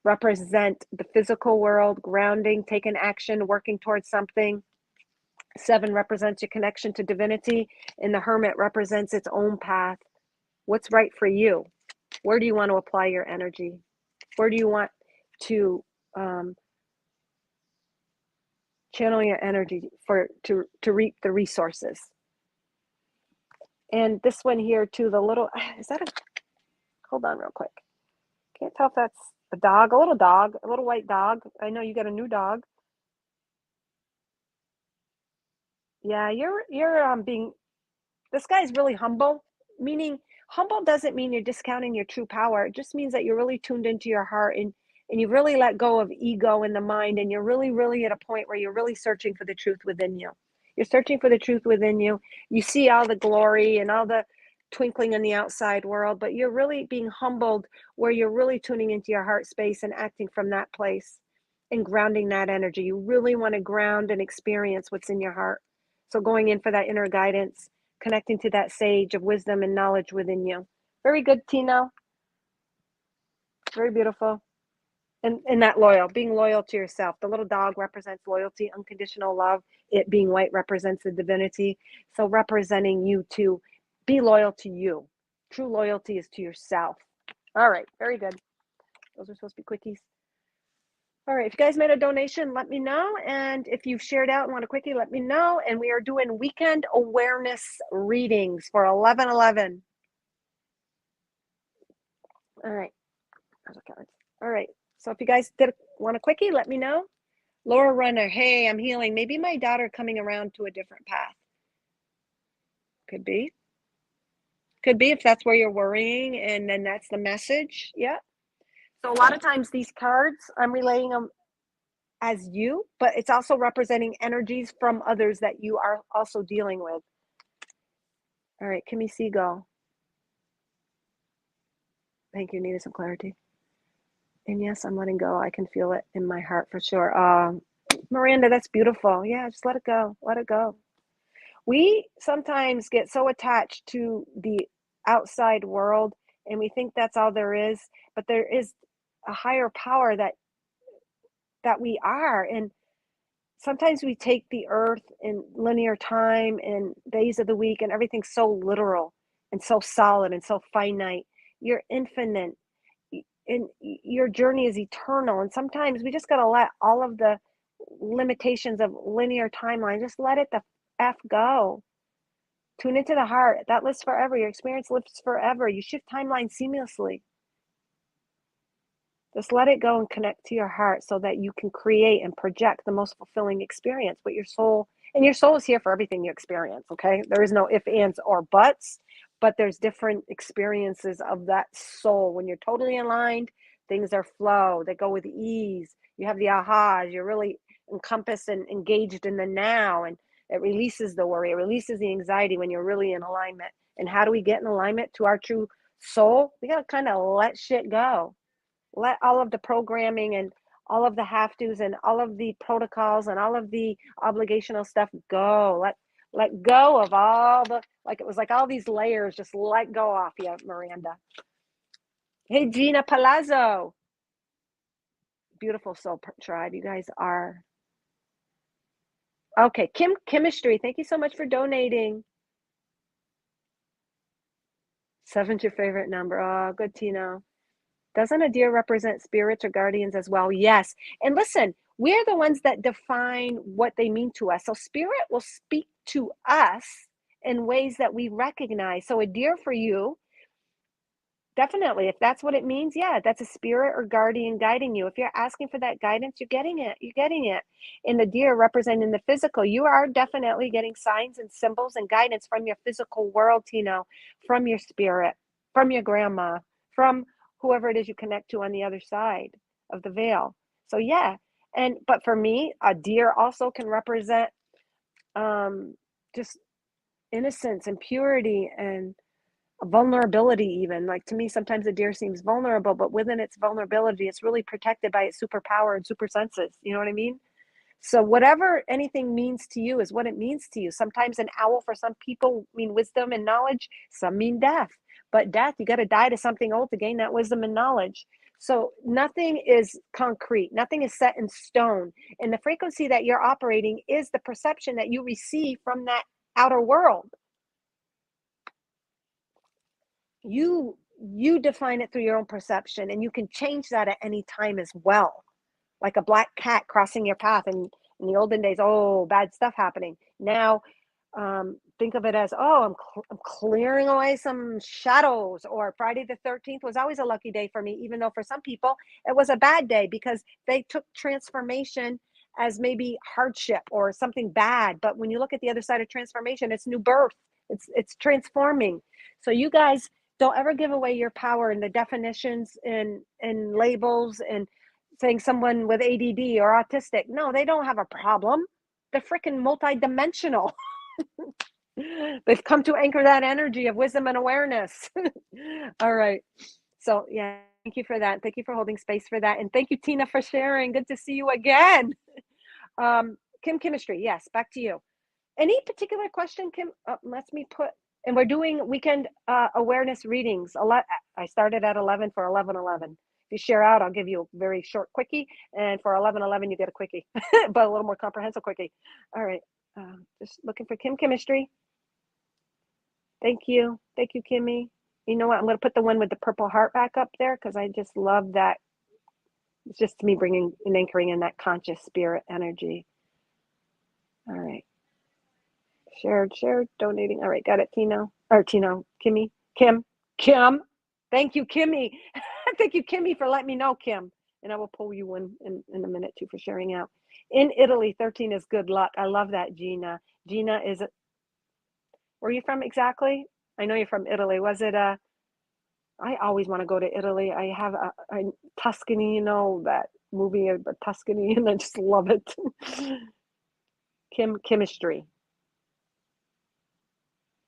represent the physical world, grounding, taking action, working towards something. 7 represents your connection to divinity, and the Hermit represents its own path. What's right for you? Where do you want to apply your energy? Where do you want to channel your energy to reap the resources? And this one here too, the little, is that a, hold on real quick. Can't tell if that's a dog, a little white dog. I know you got a new dog. Yeah, you're being, this guy's really humble, meaning humble doesn't mean you're discounting your true power. It just means that you're really tuned into your heart, and you really let go of ego in the mind, and you're really, really at a point where you're really searching for the truth within you. You're searching for the truth within you. You see all the glory and all the twinkling in the outside world, but you're really being humbled where you're really tuning into your heart space and acting from that place and grounding that energy. You really want to ground and experience what's in your heart. So going in for that inner guidance, connecting to that sage of wisdom and knowledge within you. Very good, Tina. Very beautiful. And that loyal, being loyal to yourself. The little dog represents loyalty, unconditional love. It being white represents the divinity. So representing you to be loyal to you. True loyalty is to yourself. All right, very good. Those are supposed to be quickies. All right, if you guys made a donation, let me know. And if you've shared out and want a quickie, let me know. And we are doing weekend awareness readings for 11/11. All right. All right. So if you guys want a quickie, let me know. Laura Runner, hey, I'm healing. Maybe my daughter coming around to a different path. Could be. Could be if that's where you're worrying and then that's the message. Yeah. So a lot of times these cards, I'm relaying them as you, but it's also representing energies from others that you are also dealing with. All right, Kimmy Seagull. Thank you. Needed some clarity. And yes, I'm letting go. I can feel it in my heart for sure. Miranda, that's beautiful. Yeah, just let it go. Let it go. We sometimes get so attached to the outside world and we think that's all there is, but there is a higher power that we are. And sometimes we take the earth in linear time and days of the week and everything's so literal and so solid and so finite. You're infinite and your journey is eternal. And sometimes we just got to let all of the limitations of linear timeline, just let it the F go. Tune into the heart. That lives forever. Your experience lives forever. You shift timeline seamlessly. Just let it go and connect to your heart so that you can create and project the most fulfilling experience. But your soul, and your soul is here for everything you experience, okay? There is no ifs, ands, or buts, but there's different experiences of that soul. When you're totally aligned, things are flow. They go with ease. You have the ahas. You're really encompassed and engaged in the now. And it releases the worry. It releases the anxiety when you're really in alignment. And how do we get in alignment to our true soul? We got to kind of let shit go. Let all of the programming and all of the have tos and all of the protocols and all of the obligational stuff go. Let go of all the, like it was like all these layers, just let go off you, Miranda. Hey, Gina Palazzo. Beautiful soul tribe. You guys are. Okay, Kim Chemistry. Thank you so much for donating. 7's your favorite number. Oh, good to know. Doesn't a deer represent spirits or guardians as well? Yes. And listen, we're the ones that define what they mean to us. So spirit will speak to us in ways that we recognize. So a deer for you, definitely, if that's what it means, yeah, that's a spirit or guardian guiding you. If you're asking for that guidance, you're getting it. You're getting it. In the deer representing the physical, you are definitely getting signs and symbols and guidance from your physical world, Tino, from your spirit, from your grandma, from whoever it is you connect to on the other side of the veil. So yeah. And but for me, a deer also can represent just innocence and purity and vulnerability. Even like to me sometimes a deer seems vulnerable, but within its vulnerability it's really protected by its superpower and super senses. You know what I mean? So whatever anything means to you is what it means to you. Sometimes an owl for some people mean wisdom and knowledge, some mean death. But death, you got to die to something old to gain that wisdom and knowledge. So nothing is concrete, nothing is set in stone. And the frequency that you're operating is the perception that you receive from that outer world. You define it through your own perception, and you can change that at any time as well. Like a black cat crossing your path, and in the olden days, oh, bad stuff happening. Now think of it as, oh, I'm clearing away some shadows. Or Friday the 13th was always a lucky day for me, even though for some people it was a bad day because they took transformation as maybe hardship or something bad. But when you look at the other side of transformation, it's new birth. It's transforming. So you guys don't ever give away your power in the definitions and labels and saying someone with ADD or autistic. No, they don't have a problem. They're freaking multidimensional. They've come to anchor that energy of wisdom and awareness. All right. So, yeah, thank you for that. Thank you for holding space for that. And thank you, Tina, for sharing. Good to see you again. Kim Chemistry. Yes, back to you. Any particular question, Kim? Let me put, and we're doing weekend awareness readings. I started at 11 for 11:11. If you share out, I'll give you a very short quickie, and for 11:11, you get a quickie, but a little more comprehensive quickie. All right, just looking for Kim Chemistry. Thank you, Kimmy. You know what? I'm going to put the one with the purple heart back up there because I just love that. It's just me bringing and anchoring in that conscious spirit energy. All right. Shared, donating. All right, got it, Tino. Or Tino, Kimmy, Kim. Thank you, Kimmy. Thank you, Kimmy, for letting me know, Kim. And I will pull you in a minute too for sharing out. In Italy, 13 is good luck. I love that, Gina. Gina is, where are you from exactly? I know you're from Italy. Was it, I always want to go to Italy. I have a Tuscany, you know, that movie, Tuscany, and I just love it. Kim Chemistry.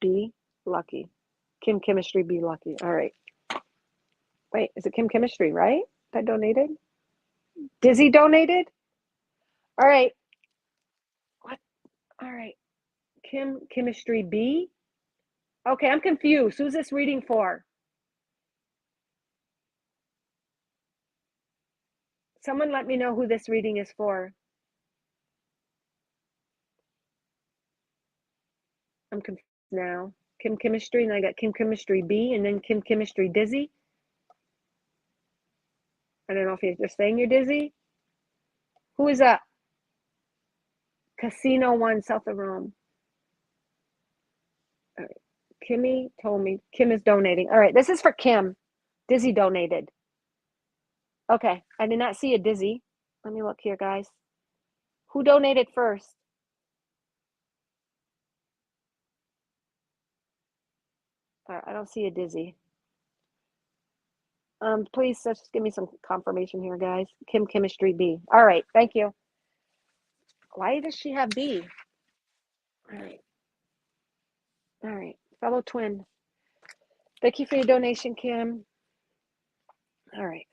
Be lucky. Kim Chemistry, be lucky. All right. Wait, is it Kim Chemistry, right? That donated? Dizzy donated? All right. What? All right. Kim Chemistry B? Okay, I'm confused. Who's this reading for? Someone let me know who this reading is for. I'm confused now. Kim Chemistry, and I got Kim Chemistry B, and then Kim Chemistry Dizzy. I don't know if you're just saying you're dizzy. Who is that? Casino One, south of Rome. All right. Kimmy told me Kim is donating. All right, this is for Kim. Dizzy donated. Okay, I did not see a Dizzy. Let me look here, guys. Who donated first? I don't see a Dizzy. Please just give me some confirmation here, guys. Kim Chemistry B. All right, thank you. Why does she have B? All right. All right, fellow twin. Thank you for your donation, Kim. All right.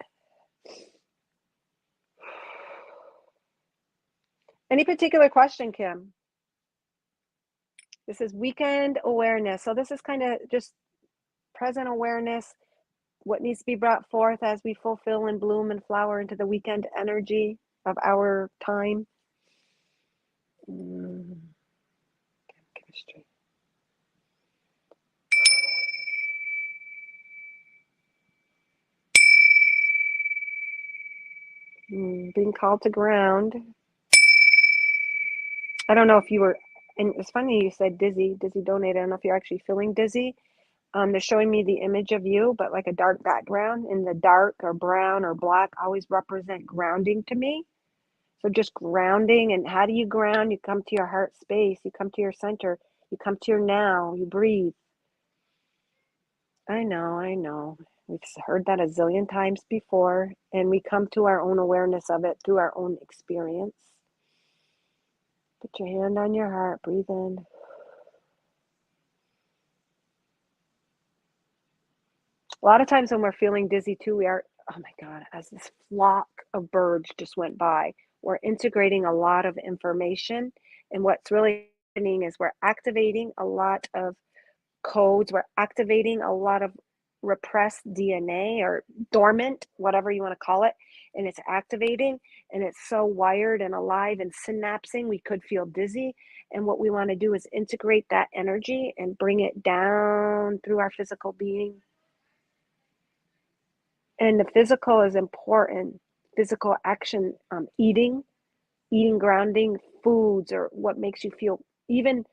Any particular question, Kim? This is weekend awareness. So this is kind of just present awareness, what needs to be brought forth as we fulfill and bloom and flower into the weekend energy of our time. Chemistry. Being called to ground. I don't know if you were, and it's funny you said dizzy donated. I don't know if you're actually feeling dizzy. They're showing me the image of you, but like a dark background, and the dark or brown or black always represent grounding to me. So just grounding. And how do you ground? You come to your heart space, you come to your center, you come to your now, you breathe. I know. We've heard that a zillion times before, and we come to our own awareness of it through our own experience. Put your hand on your heart, breathe in. A lot of times when we're feeling dizzy too, we are, oh my God, as this flock of birds just went by, we're integrating a lot of information. And what's really happening is we're activating a lot of codes, we're activating a lot of repressed DNA or dormant, whatever you want to call it. And it's activating, and it's so wired and alive and synapsing, we could feel dizzy. And what we want to do is integrate that energy and bring it down through our physical being. And the physical is important. Physical action, eating, grounding foods, or what makes you feel, even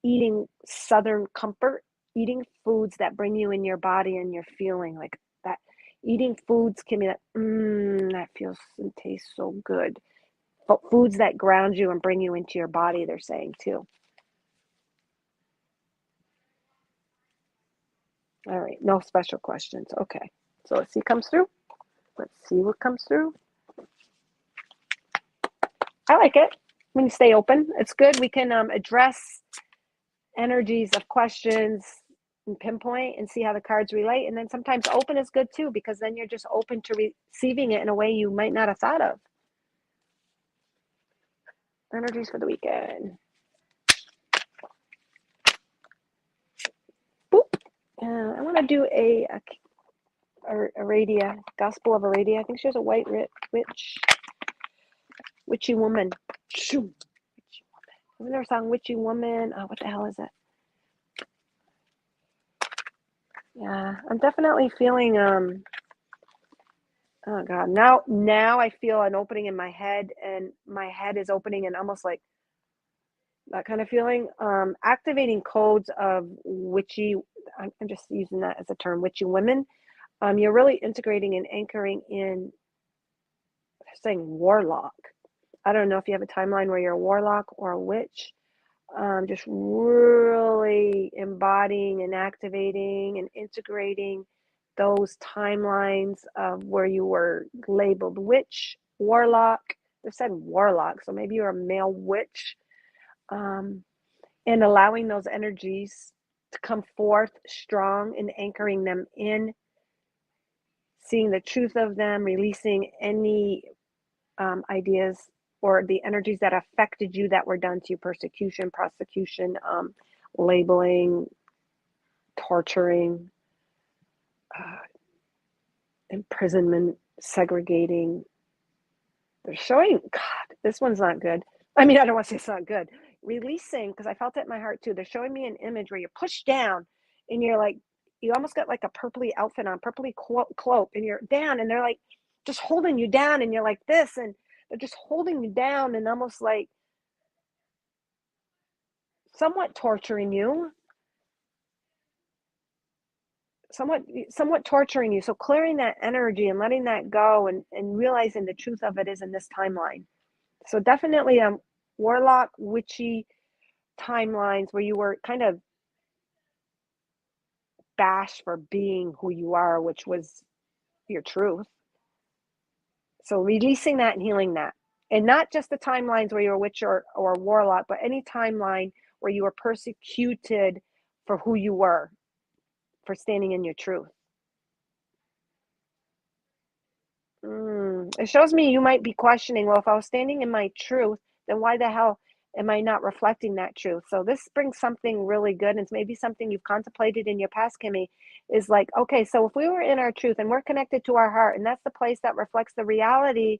eating southern comfort, eating foods that bring you in your body and you're feeling like that. Eating foods can be that feels and tastes so good. But foods that ground you and bring you into your body, they're saying too. All right, no special questions. Okay, so let's see comes through. Let's see what comes through. I like it when you stay open. It's good. We can address energies of questions and pinpoint and see how the cards relate. And then sometimes open is good too, because then you're just open to receiving it in a way you might not have thought of. Energies for the weekend. Boop. I want to do a Aradia, Gospel of Aradia. I think she was a white witchy woman. Shoo. Isn't there a song, Witchy Woman? Oh, what the hell is it? Yeah, I'm definitely feeling, oh God, now I feel an opening in my head, and my head is opening and almost like that kind of feeling. Activating codes of witchy, I'm just using that as a term, witchy women. You're really integrating and anchoring in, they're saying warlock. I don't know if you have a timeline where you're a warlock or a witch. Just really embodying and activating and integrating those timelines of where you were labeled witch, warlock. They said warlock, so maybe you're a male witch. And allowing those energies to come forth strong and anchoring them in, seeing the truth of them, releasing any ideas or the energies that affected you that were done to you, persecution, prosecution, labeling, torturing, imprisonment, segregating. They're showing, God, this one's not good. I mean, I don't want to say it's not good. Releasing, because I felt it in my heart too. They're showing me an image where you're pushed down and you're like, you almost got like a purpley outfit on, purpley cloak, and you're down and they're like just holding you down and you're like this, and they're just holding you down and almost like somewhat torturing you, somewhat torturing you. So clearing that energy and letting that go, and realizing the truth of it is in this timeline. So definitely warlock, witchy timelines where you were kind of bashed for being who you are, which was your truth. So releasing that and healing that. And not just the timelines where you're a witch or a warlock, but any timeline where you were persecuted for who you were, for standing in your truth. It shows me you might be questioning, well, if I was standing in my truth, then why the hell am I not reflecting that truth? So this brings something really good, and it's maybe something you've contemplated in your past, Kimmy, is like, okay, so if we were in our truth and we're connected to our heart, and that's the place that reflects the reality.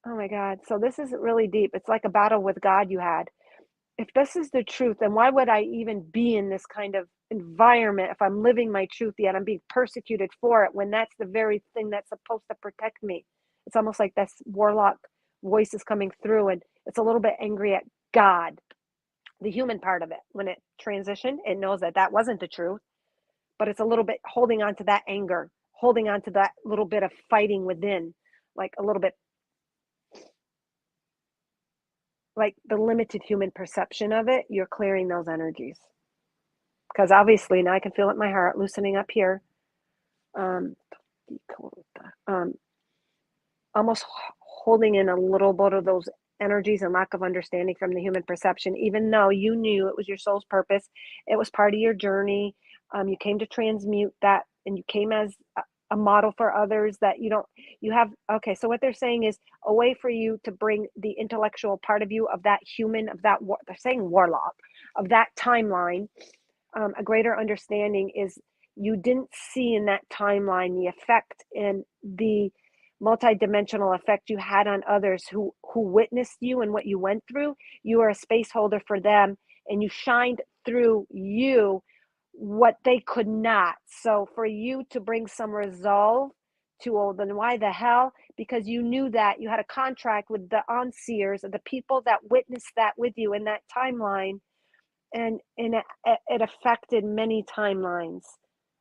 Oh my God. So this is really deep. It's like a battle with God you had. If this is the truth, then why would I even be in this kind of environment if I'm living my truth yet I'm being persecuted for it, when that's the very thing that's supposed to protect me? It's almost like this warlock voice is coming through, and it's a little bit angry at God, the human part of it. When it transitioned, it knows that that wasn't the truth, but it's a little bit holding on to that anger, holding on to that little bit of fighting within, like a little bit like the limited human perception of it. You're clearing those energies. Because obviously now I can feel it in my heart, loosening up here. Um, um, Almost holding in a little bit of those energies and lack of understanding from the human perception, even though you knew it was your soul's purpose. It was part of your journey. You came to transmute that, and you came as a model for others that you have. Okay, so what they're saying is a way for you to bring the intellectual part of you, of that human, of that, they're saying warlock, of that timeline. A greater understanding is you didn't see in that timeline the effect and the multidimensional effect you had on others who witnessed you and what you went through. You were a space holder for them, and you shined through you what they could not. So for you to bring some resolve to, oh, then why the hell? Because you knew that you had a contract with the onseers, the people that witnessed that with you in that timeline, and it affected many timelines.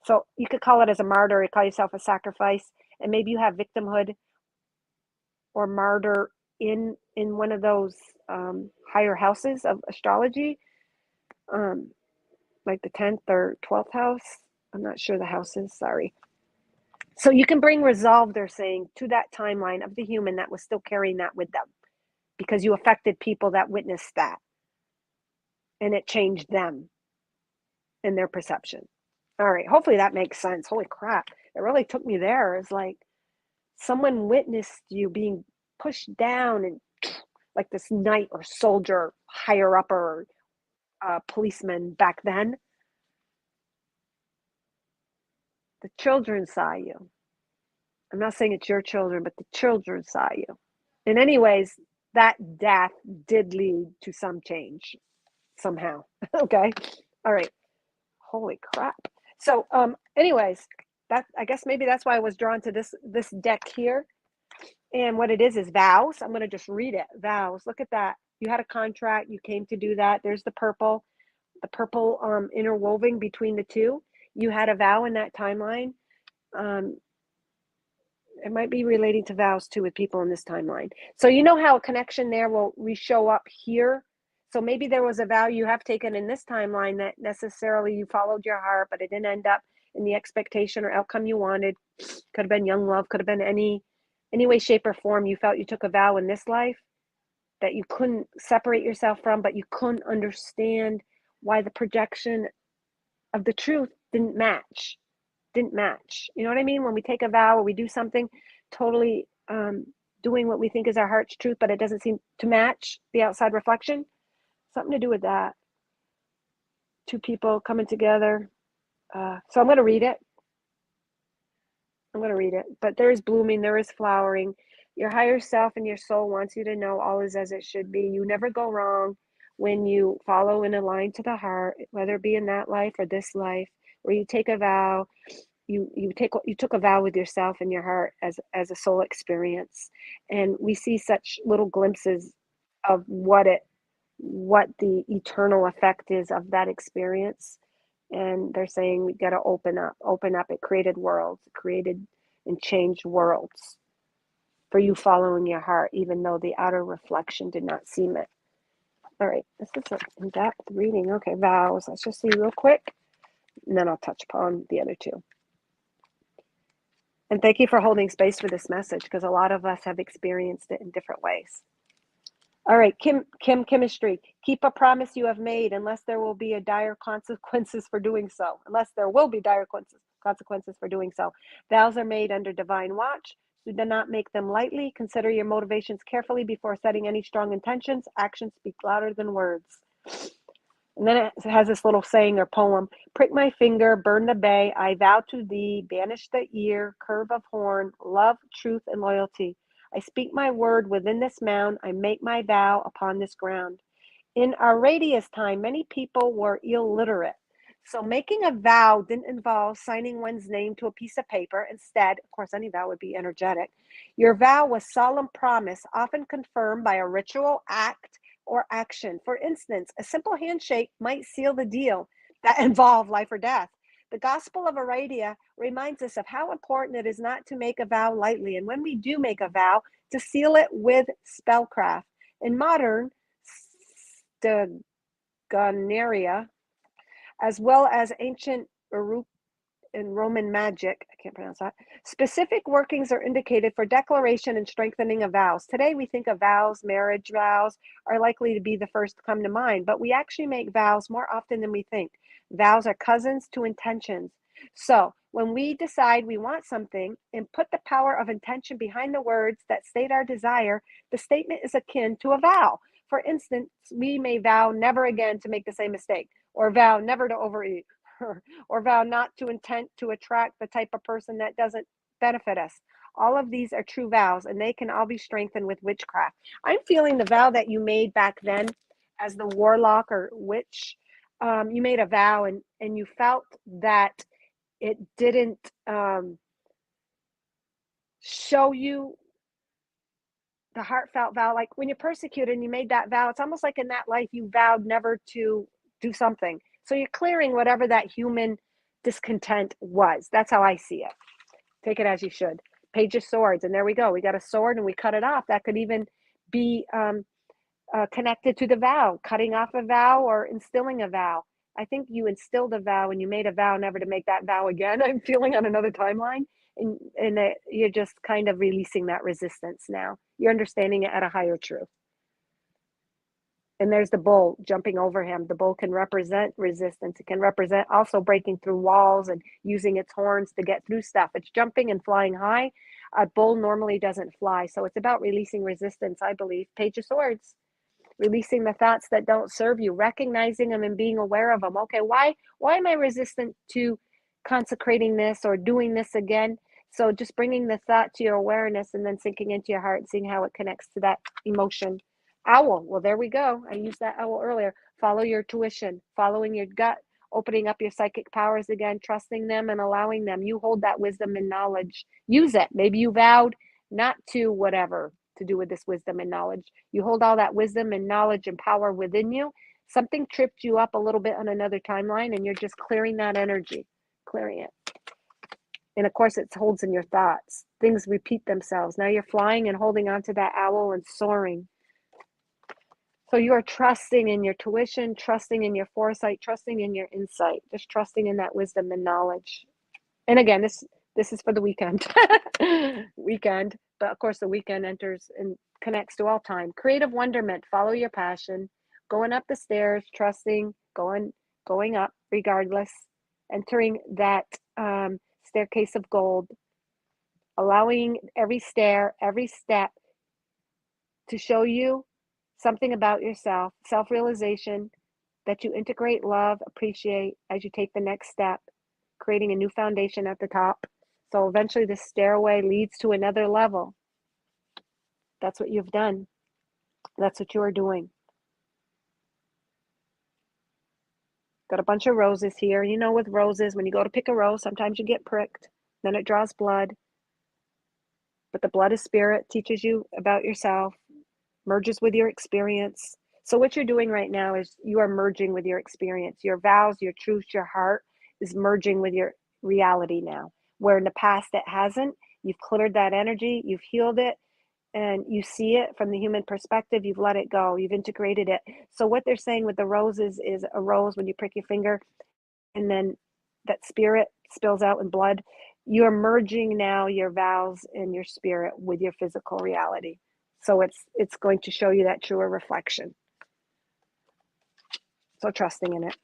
So you could call it as a martyr, you call yourself a sacrifice, and maybe you have victimhood or martyr in one of those higher houses of astrology, like the 10th or 12th house. I'm not sure the houses, sorry. So you can bring resolve, they're saying, to that timeline of the human that was still carrying that with them, because you affected people that witnessed that, and it changed them and their perception. All right, hopefully that makes sense. Holy crap, it really took me there. It's like someone witnessed you being pushed down and like this knight or soldier higher up or policeman back then. The children saw you. I'm not saying it's your children, but the children saw you. In any ways, that death did lead to some change somehow. Okay. All right. Holy crap. So, anyways, that I guess maybe that's why I was drawn to this deck here. And what it is vows. I'm going to just read it. Vows. Look at that. You had a contract. You came to do that. There's the purple interwoven between the two. You had a vow in that timeline. It might be relating to vows too with people in this timeline. So you know how a connection there will show up here. So maybe there was a vow you have taken in this timeline that necessarily you followed your heart, but it didn't end up in the expectation or outcome you wanted. Could have been young love, could have been any way, shape, or form you felt you took a vow in this life that you couldn't separate yourself from, but you couldn't understand why the projection of the truth didn't match. You know what I mean? When we take a vow or we do something totally doing what we think is our heart's truth, but it doesn't seem to match the outside reflection. Something to do with that. Two people coming together. So I'm going to read it. But there is blooming, there is flowering. Your higher self and your soul wants you to know all is as it should be. You never go wrong when you follow and align to the heart, whether it be in that life or this life, where you take a vow. You took a vow with yourself and your heart as a soul experience, and we see such little glimpses of what the eternal effect is of that experience. And they're saying we got to open up. It created worlds, and changed worlds for you following your heart, even though the outer reflection did not seem it. All right, this is an in-depth reading. Okay, vows. Let's just see real quick, and then I'll touch upon the other two. And thank you for holding space for this message, because a lot of us have experienced it in different ways. All right, chemistry. Keep a promise you have made unless there will be dire consequences for doing so. Consequences for doing so. Vows are made under divine watch. Do not make them lightly. Consider your motivations carefully before setting any strong intentions. Actions speak louder than words. And then it has this little saying or poem. Prick my finger, burn the bay. I vow to thee, banish the ear, curve of horn, love, truth, and loyalty. I speak my word within this mound. I make my vow upon this ground. In our radius time, many people were illiterate. So making a vow didn't involve signing one's name to a piece of paper. Instead, of course, any vow would be energetic. Your vow was solemn promise, often confirmed by a ritual act or action. For instance, a simple handshake might seal the deal that involved life or death. The Gospel of Aradia reminds us of how important it is not to make a vow lightly, and when we do make a vow, to seal it with spellcraft. In modern Stegonaria, as well as ancient Uruk and Roman magic, I can't pronounce that, specific workings are indicated for declaration and strengthening of vows. Today we think of vows, marriage vows are likely to be the first to come to mind, but we actually make vows more often than we think. Vows are cousins to intentions. So when we decide we want something and put the power of intention behind the words that state our desire, the statement is akin to a vow. For instance, we may vow never again to make the same mistake, or vow never to overeat, or vow not to intend to attract the type of person that doesn't benefit us. All of these are true vows, and they can all be strengthened with witchcraft. I'm feeling the vow that you made back then as the warlock or witch. You made a vow, and you felt that it didn't show you the heartfelt vow. Like when you're persecuted and you made that vow, it's almost like in that life you vowed never to do something. So you're clearing whatever that human discontent was. That's how I see it. Take it as you should. Page of Swords, and there we go. We got a sword and we cut it off. That could even be connected to the vow, cutting off a vow or instilling a vow. I think you instilled a vow and you made a vow never to make that vow again. I'm feeling on another timeline, and you're just kind of releasing that resistance now. You're understanding it at a higher truth. And there's the bull jumping over him. The bull can represent resistance. It can represent also breaking through walls and using its horns to get through stuff. It's jumping and flying high. A bull normally doesn't fly. So it's about releasing resistance, I believe. Page of Swords, releasing the thoughts that don't serve you, recognizing them and being aware of them. Okay, why am I resistant to consecrating this or doing this again? So just bringing the thought to your awareness and then sinking into your heart and seeing how it connects to that emotion. Owl. Well, there we go. I used that owl earlier. Follow your tuition, following your gut, opening up your psychic powers again, trusting them and allowing them. You hold that wisdom and knowledge. Use it. Maybe you vowed not to whatever to do with this wisdom and knowledge. You hold all that wisdom and knowledge and power within you. Something tripped you up a little bit on another timeline, and you're just clearing that energy, clearing it. And of course, it holds in your thoughts. Things repeat themselves. Now you're flying and holding on to that owl and soaring. So you are trusting in your tuition, trusting in your foresight, trusting in your insight, just trusting in that wisdom and knowledge. And again, this is for the weekend. Weekend. But of course, the weekend enters and connects to all time. Creative wonderment. Follow your passion. Going up the stairs, trusting, going up regardless. Entering that staircase of gold. Allowing every stair, every step to show you something about yourself, self-realization, that you integrate, love, appreciate as you take the next step, creating a new foundation at the top. So eventually the stairway leads to another level. That's what you've done. That's what you are doing. Got a bunch of roses here. You know, with roses, when you go to pick a rose, sometimes you get pricked. Then it draws blood. But the blood is spirit, teaches you about yourself, merges with your experience. So what you're doing right now is you are merging with your experience. Your vows, your truth, your heart is merging with your reality now. Where in the past it hasn't, you've cleared that energy, you've healed it, and you see it from the human perspective, you've let it go, you've integrated it. So what they're saying with the roses is a rose, when you prick your finger and then that spirit spills out in blood, you're merging now your vows and your spirit with your physical reality. So it's going to show you that truer reflection. So trusting in it.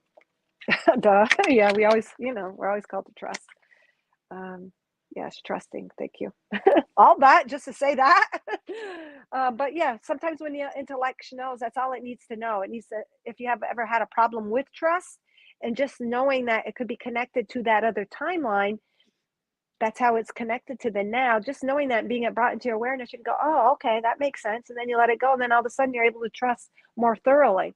Duh. Yeah, we always, we're always called to trust. Yes, trusting. Thank you. All that just to say that. But yeah, sometimes when the intellect knows, that's all it needs to know. It needs to, if you have ever had a problem with trust, and just knowing that it could be connected to that other timeline, that's how it's connected to the now. Just knowing that, being it brought into your awareness, you can go, oh, okay, that makes sense. And then you let it go. And then all of a sudden you're able to trust more thoroughly.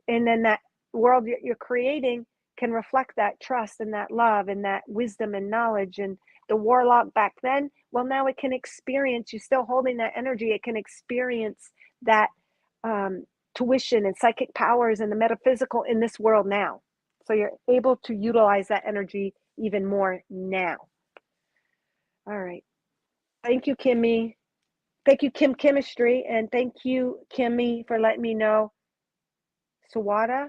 And then that world you're creating can reflect that trust and that love and that wisdom and knowledge. And the warlock back then, well, now it can experience, you're still holding that energy, it can experience that tuition and psychic powers and the metaphysical in this world now. So you're able to utilize that energy even more now. All right. Thank you, Kimmy. Thank you, Kim Chemistry. And thank you, Kimmy, for letting me know. Sawada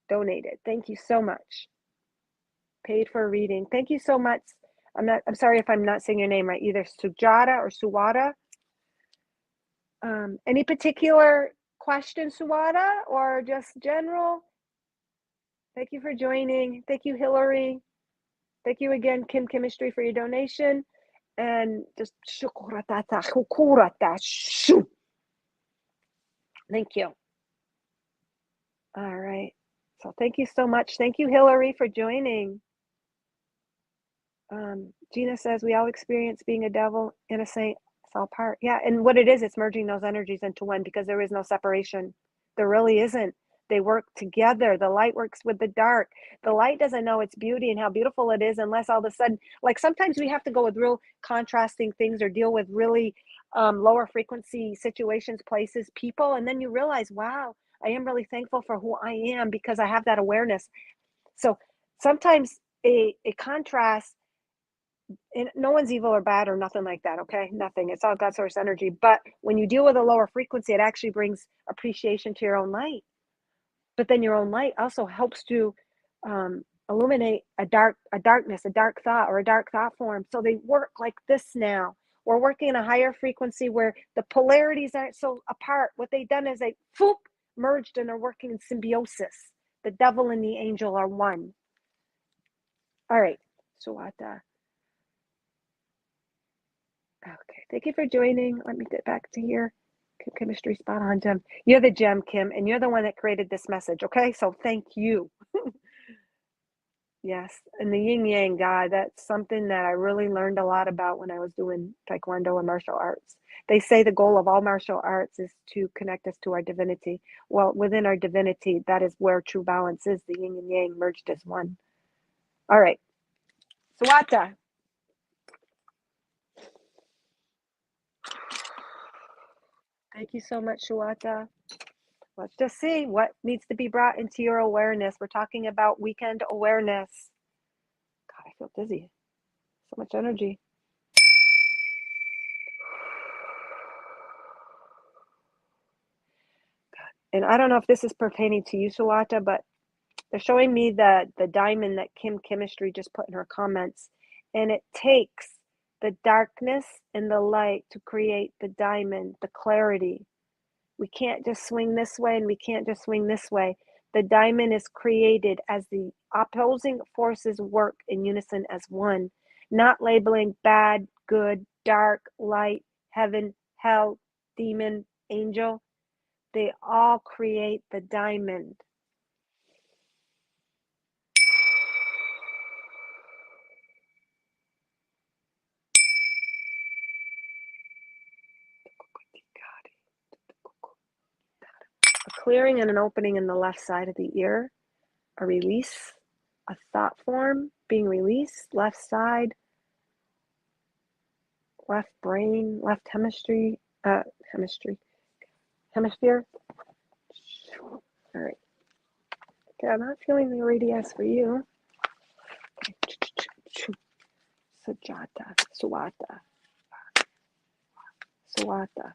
donated. Thank you so much. Paid for a reading. Thank you so much. I'm sorry if I'm not saying your name right, either Sujata or Suwada. Any particular question, Suwada, or just general? Thank you for joining. Thank you, Hillary. Thank you again, Kim Chemistry, for your donation. And just thank you. All right. So thank you so much. Thank you, Hillary, for joining. Gina says we all experience being a devil and a saint. It's all part. Yeah. And what it is, it's merging those energies into one, because there is no separation. There really isn't. They work together. The light works with the dark. The light doesn't know its beauty and how beautiful it is unless all of a sudden, like sometimes we have to go with real contrasting things or deal with really lower frequency situations, places, people. And then you realize, wow, I am really thankful for who I am because I have that awareness. So sometimes a contrast, and no one's evil or bad or nothing like that, okay? Nothing. It's all God source energy. But when you deal with a lower frequency, it actually brings appreciation to your own light. But then your own light also helps to illuminate a darkness, a dark thought, or a dark thought form. So they work like this now. We're working in a higher frequency where the polarities aren't so apart. What they've done is they whoop, merged and are working in symbiosis. The devil and the angel are one. All right, Suwata. Okay, thank you for joining. Let me get back to here. Chemistry spot on, Jim. You're the gem, Kim, and you're the one that created this message, okay? So thank you. Yes, and the yin yang God, that's something that I really learned a lot about when I was doing taekwondo and martial arts. They say the goal of all martial arts is to connect us to our divinity. Well, within our divinity, that is where true balance is, the yin and yang merged as one. All right, Swata. Thank you so much, Shuata. Let's just see what needs to be brought into your awareness. We're talking about weekend awareness. God, I feel dizzy. So much energy. And I don't know if this is pertaining to you, Shuata, but they're showing me the diamond that Kim Chemistry just put in her comments. And it takes the darkness and the light to create the diamond, the clarity. We can't just swing this way and we can't just swing this way. The diamond is created as the opposing forces work in unison as one, not labeling bad, good, dark, light, heaven, hell, demon, angel. They all create the diamond. A clearing and an opening in the left side of the ear, a release, a thought form being released, left side, left brain, left hemisphere. All right. Okay, I'm not feeling the radius for you. Sajata, Suwata, Suwata.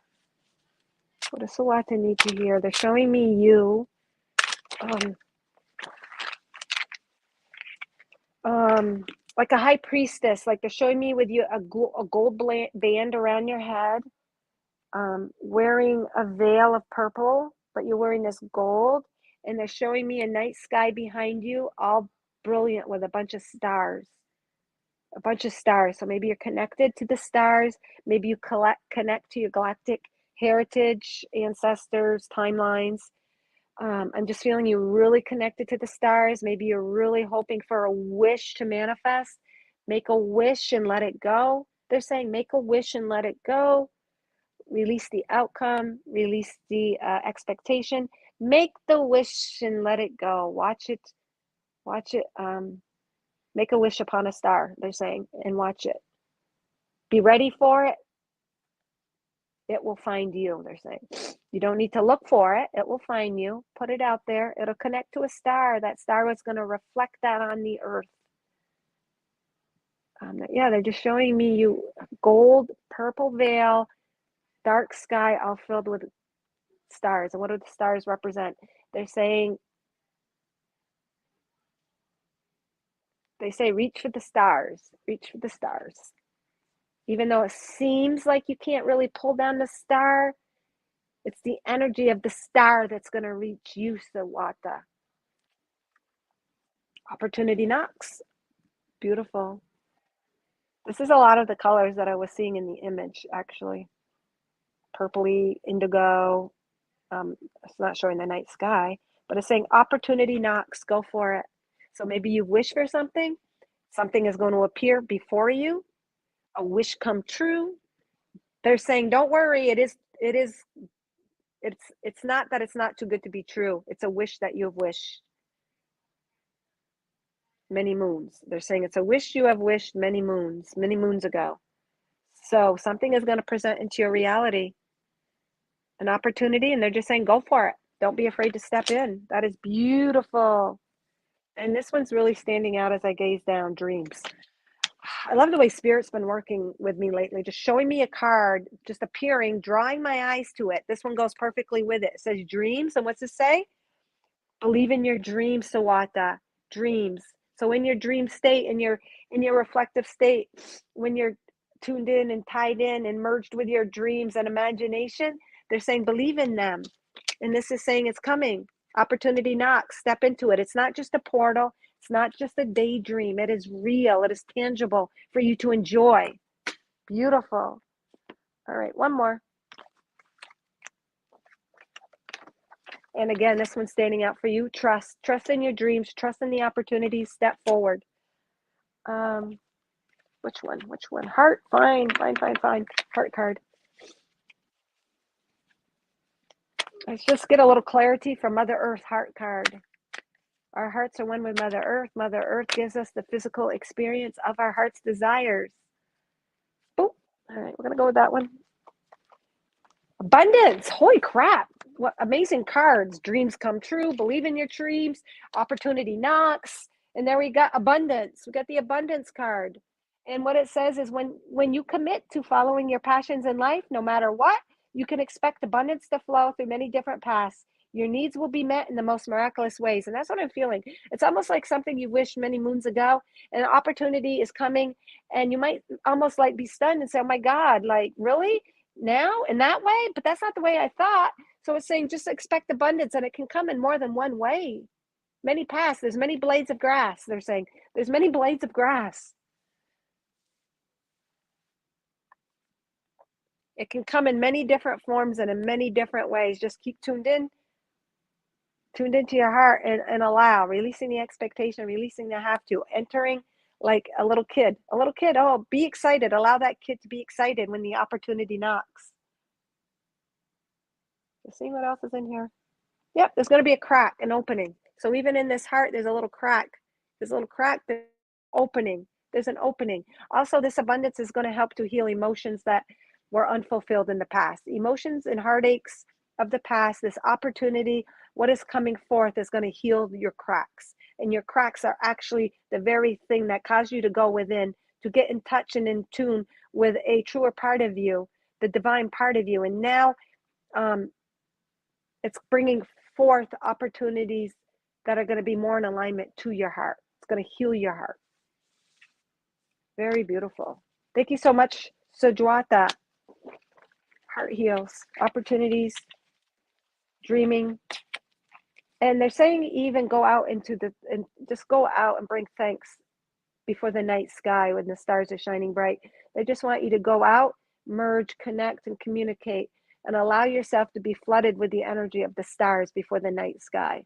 What does Suwata need to hear? They're showing me you. Like a high priestess, like they're showing me with you a gold band around your head, wearing a veil of purple, but you're wearing this gold, and they're showing me a night sky behind you, all brilliant with a bunch of stars. So maybe you're connected to the stars. Maybe you connect to your galactic heritage, ancestors, timelines. I'm just feeling you really connected to the stars. Maybe you're really hoping for a wish to manifest. Make a wish and let it go. They're saying make a wish and let it go. Release the outcome. Release the expectation. Make the wish and let it go. Watch it. Make a wish upon a star, they're saying, and watch it. Be ready for it. It will find you, they're saying. You don't need to look for it. It will find you. Put it out there. It'll connect to a star. That star was going to reflect that on the earth. Yeah, they're just showing me you gold, purple veil, dark sky, all filled with stars. And what do the stars represent? They're saying, they say, reach for the stars. Reach for the stars. Even though it seems like you can't really pull down the star, it's the energy of the star that's going to reach you, Sawata. Opportunity knocks. Beautiful. This is a lot of the colors that I was seeing in the image, actually. Purpley, indigo. It's not showing the night sky, but it's saying opportunity knocks. Go for it. So maybe you wish for something. Something is going to appear before you. A wish come true. They're saying, don't worry. It's not that it's not too good to be true. It's a wish that you have wished many moons. They're saying it's a wish you have wished many moons ago. So something is going to present into your reality, an opportunity, and they're just saying, go for it. Don't be afraid to step in. That is beautiful. And this one's really standing out as I gaze down, dreams. I love the way Spirit's been working with me lately, just showing me a card, just appearing, drawing my eyes to it. This one goes perfectly with it. It says dreams. And what's it say? Believe in your dreams, Sawata. Dreams. So in your dream state, in your reflective state, when you're tuned in and tied in and merged with your dreams and imagination, they're saying believe in them. And this is saying it's coming. Opportunity knocks. Step into it. It's not just a portal. It's not just a daydream. It is real. It is tangible for you to enjoy. Beautiful. All right, one more. And again, this one's standing out for you. Trust. Trust in your dreams. Trust in the opportunities. Step forward. Which one? Which one? Heart. Fine. Heart card. Let's just get a little clarity from Mother Earth heart card. Our hearts are one with Mother Earth. Mother Earth gives us the physical experience of our heart's desires. Oh, all right, we're going to go with that one. Abundance. Holy crap. What amazing cards. Dreams come true. Believe in your dreams. Opportunity knocks. And there we got abundance. We got the abundance card. And what it says is when you commit to following your passions in life, no matter what, you can expect abundance to flow through many different paths. Your needs will be met in the most miraculous ways. And that's what I'm feeling. It's almost like something you wished many moons ago, and an opportunity is coming, and you might almost like be stunned and say, oh my God, like really? Now in that way? But that's not the way I thought. So it's saying just expect abundance, and it can come in more than one way. Many paths. There's many blades of grass. They're saying there's many blades of grass. It can come in many different forms and in many different ways. Just keep tuned into your heart, and allow, releasing the expectation, releasing the have to, entering like a little kid. A little kid, oh, be excited. Allow that kid to be excited when the opportunity knocks. Let's see what else is in here. Yep, there's going to be a crack, an opening. So even in this heart, there's a little crack. There's a little crack, there's opening. There's an opening. Also, this abundance is going to help to heal emotions that were unfulfilled in the past. Emotions and heartaches of the past, this opportunity, what is coming forth is going to heal your cracks. And your cracks are actually the very thing that caused you to go within, to get in touch and in tune with a truer part of you, the divine part of you. And now it's bringing forth opportunities that are going to be more in alignment to your heart. It's going to heal your heart. Very beautiful. Thank you so much, Sujwata. Heart heals, opportunities, dreaming. And they're saying even go out and just go out and bring thanks before the night sky when the stars are shining bright. They just want you to go out, merge, connect, and communicate, and allow yourself to be flooded with the energy of the stars before the night sky.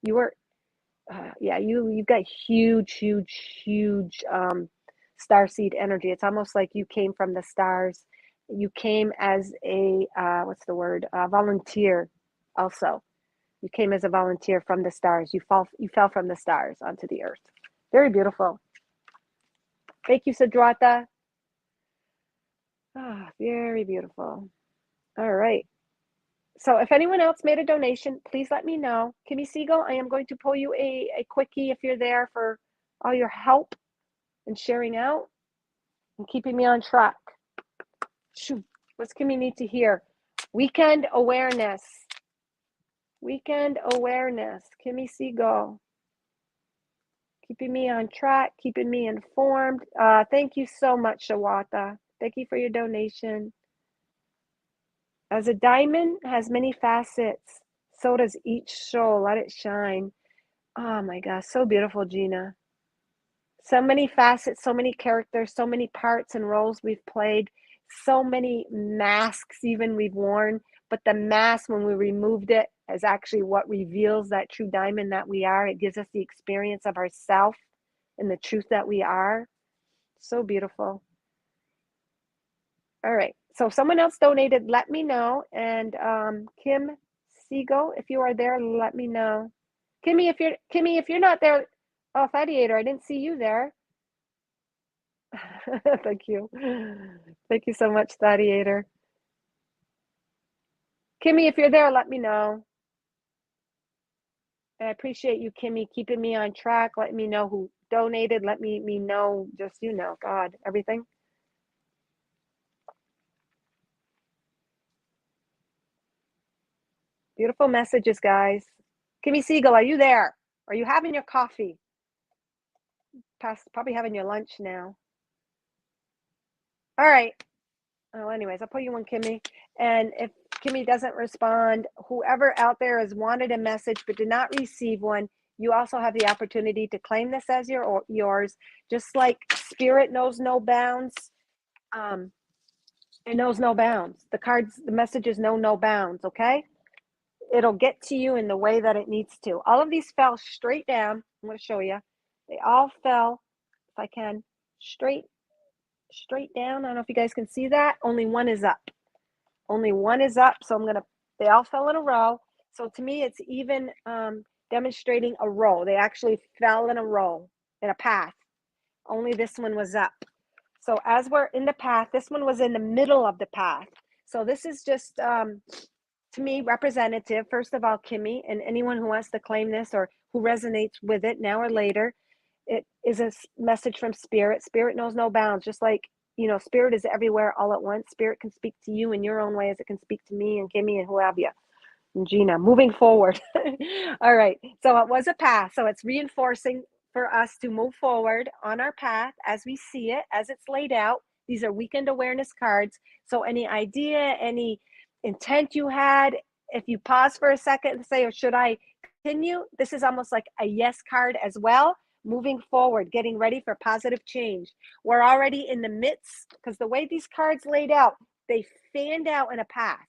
You are, you've got huge starseed energy. It's almost like you came from the stars. You came as a volunteer. Also, you came as a volunteer from the stars. You fell from the stars onto the earth. Very beautiful. Thank you, Sadrata. Ah, very beautiful. All right. So if anyone else made a donation, please let me know. Kimmy Siegel, I am going to pull you a quickie if you're there for all your help and sharing out and keeping me on track. Shoo. What's Kimmy need to hear? Weekend awareness. Weekend awareness. Kimmy Siegel. Keeping me on track, keeping me informed. Thank you so much, Shawata. Thank you for your donation. As a diamond has many facets, so does each soul. Let it shine. Oh my gosh, so beautiful, Gina. So many facets, so many characters, so many parts and roles we've played, so many masks even we've worn. But the mask, when we removed it, is actually what reveals that true diamond that we are. It gives us the experience of ourself and the truth that we are. So beautiful. All right. So if someone else donated, let me know. And Kim Siegel, if you are there, let me know. Kimmy, if you're not there, oh, Thadiator, I didn't see you there. Thank you. Thank you so much, Thadiator. Kimmy, if you're there, let me know. I appreciate you, Kimmy, keeping me on track. Let me know who donated. Let me know, just, God, everything. Beautiful messages, guys. Kimmy Siegel, are you there? Are you having your coffee? Probably having your lunch now. All right. Oh, anyways, I'll put you on Kimmy. And if Kimmy doesn't respond, whoever out there has wanted a message but did not receive one, you also have the opportunity to claim this as yours. Just like spirit knows no bounds, um, it knows no bounds. The cards, the messages know no bounds, okay? It'll get to you in the way that it needs to. All of these fell straight down. I'm going to show you. They all fell, if I can, straight down. I don't know if you guys can see that. Only one is up. Only one is up. So they all fell in a row. So to me, it's even demonstrating a row. They actually fell in a row, in a path. Only this one was up. So as we're in the path, this one was in the middle of the path. So this is just, to me, representative. First of all, Kimmy, and anyone who wants to claim this or who resonates with it now or later, it is a message from Spirit. Spirit knows no bounds. Just like, Spirit is everywhere all at once. Spirit can speak to you in your own way as it can speak to me and Kimmy and who have you. And Gina, moving forward. All right. So it was a path. So it's reinforcing for us to move forward on our path as we see it, as it's laid out. These are weekend awareness cards. So any idea, any intent you had, if you pause for a second and say, or should I continue? This is almost like a yes card as well. Moving forward, getting ready for positive change. We're already in the midst, because the way these cards laid out, they fanned out in a path,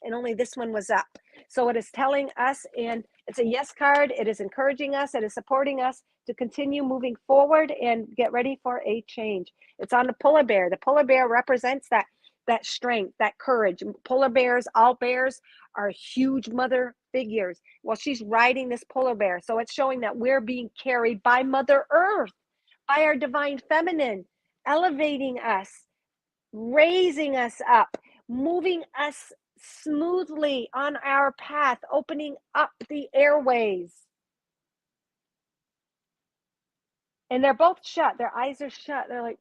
and only this one was up. So it is telling us, and it's a yes card. It is encouraging us. It is supporting us to continue moving forward and get ready for a change. It's on the polar bear. The polar bear represents that strength, that courage. Polar bears, all bears are huge mother figures. Well, she's riding this polar bear. So it's showing that we're being carried by Mother Earth, by our divine feminine, elevating us, raising us up, moving us smoothly on our path, opening up the airways. And they're both shut. Their eyes are shut. They're like,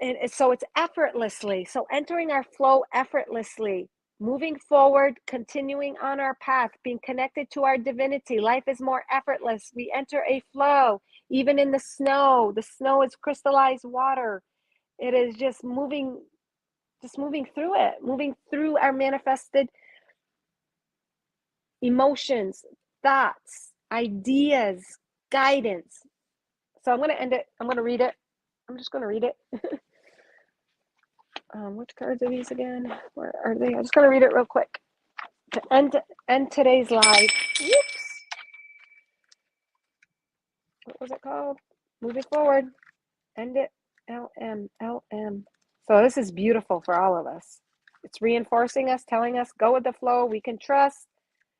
and so it's effortlessly. So entering our flow effortlessly, moving forward, continuing on our path, being connected to our divinity. Life is more effortless. We enter a flow, even in the snow. The snow is crystallized water. It is just moving through it, moving through our manifested emotions, thoughts, ideas, guidance. So I'm going to end it. I'm going to read it. I'm just going to read it. Which cards are these again? Where are they? I'm just going to read it real quick to end today's live. Whoops. What was it called? Moving forward. End it. LM. So this is beautiful for all of us. It's reinforcing us, telling us, go with the flow. We can trust.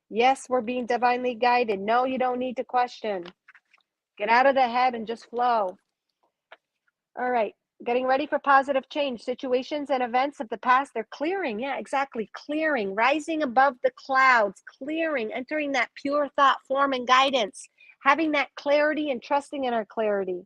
Yes, we're being divinely guided. No, you don't need to question. Get out of the head and just flow. All right. Getting ready for positive change. Situations and events of the past, they're clearing. Yeah, exactly. Clearing, rising above the clouds, clearing, entering that pure thought form and guidance, having that clarity and trusting in our clarity,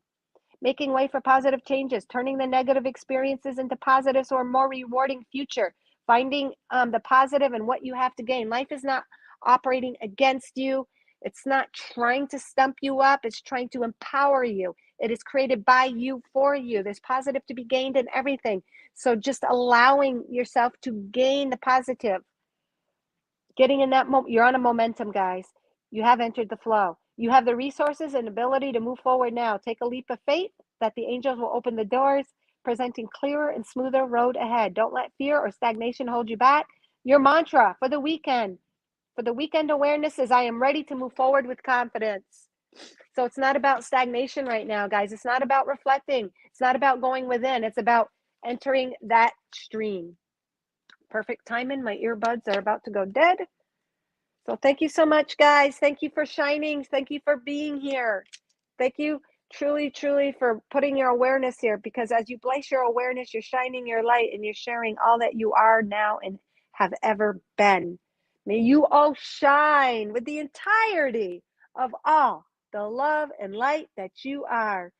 making way for positive changes, turning the negative experiences into positives or more rewarding future, finding the positive in what you have to gain. Life is not operating against you. It's not trying to stump you up. It's trying to empower you. It is created by you, for you. There's positive to be gained in everything. So just allowing yourself to gain the positive, getting in that moment. You're on a momentum, guys. You have entered the flow. You have the resources and ability to move forward now. Take a leap of faith that the angels will open the doors, presenting clearer and smoother road ahead. Don't let fear or stagnation hold you back. Your mantra for the weekend awareness is I am ready to move forward with confidence. So it's not about stagnation right now, guys. It's not about reflecting. It's not about going within. It's about entering that stream. Perfect timing. My earbuds are about to go dead. So thank you so much, guys. Thank you for shining. Thank you for being here. Thank you truly, truly for putting your awareness here, because as you place your awareness, you're shining your light and you're sharing all that you are now and have ever been. May you all shine with the entirety of all the love and light that you are.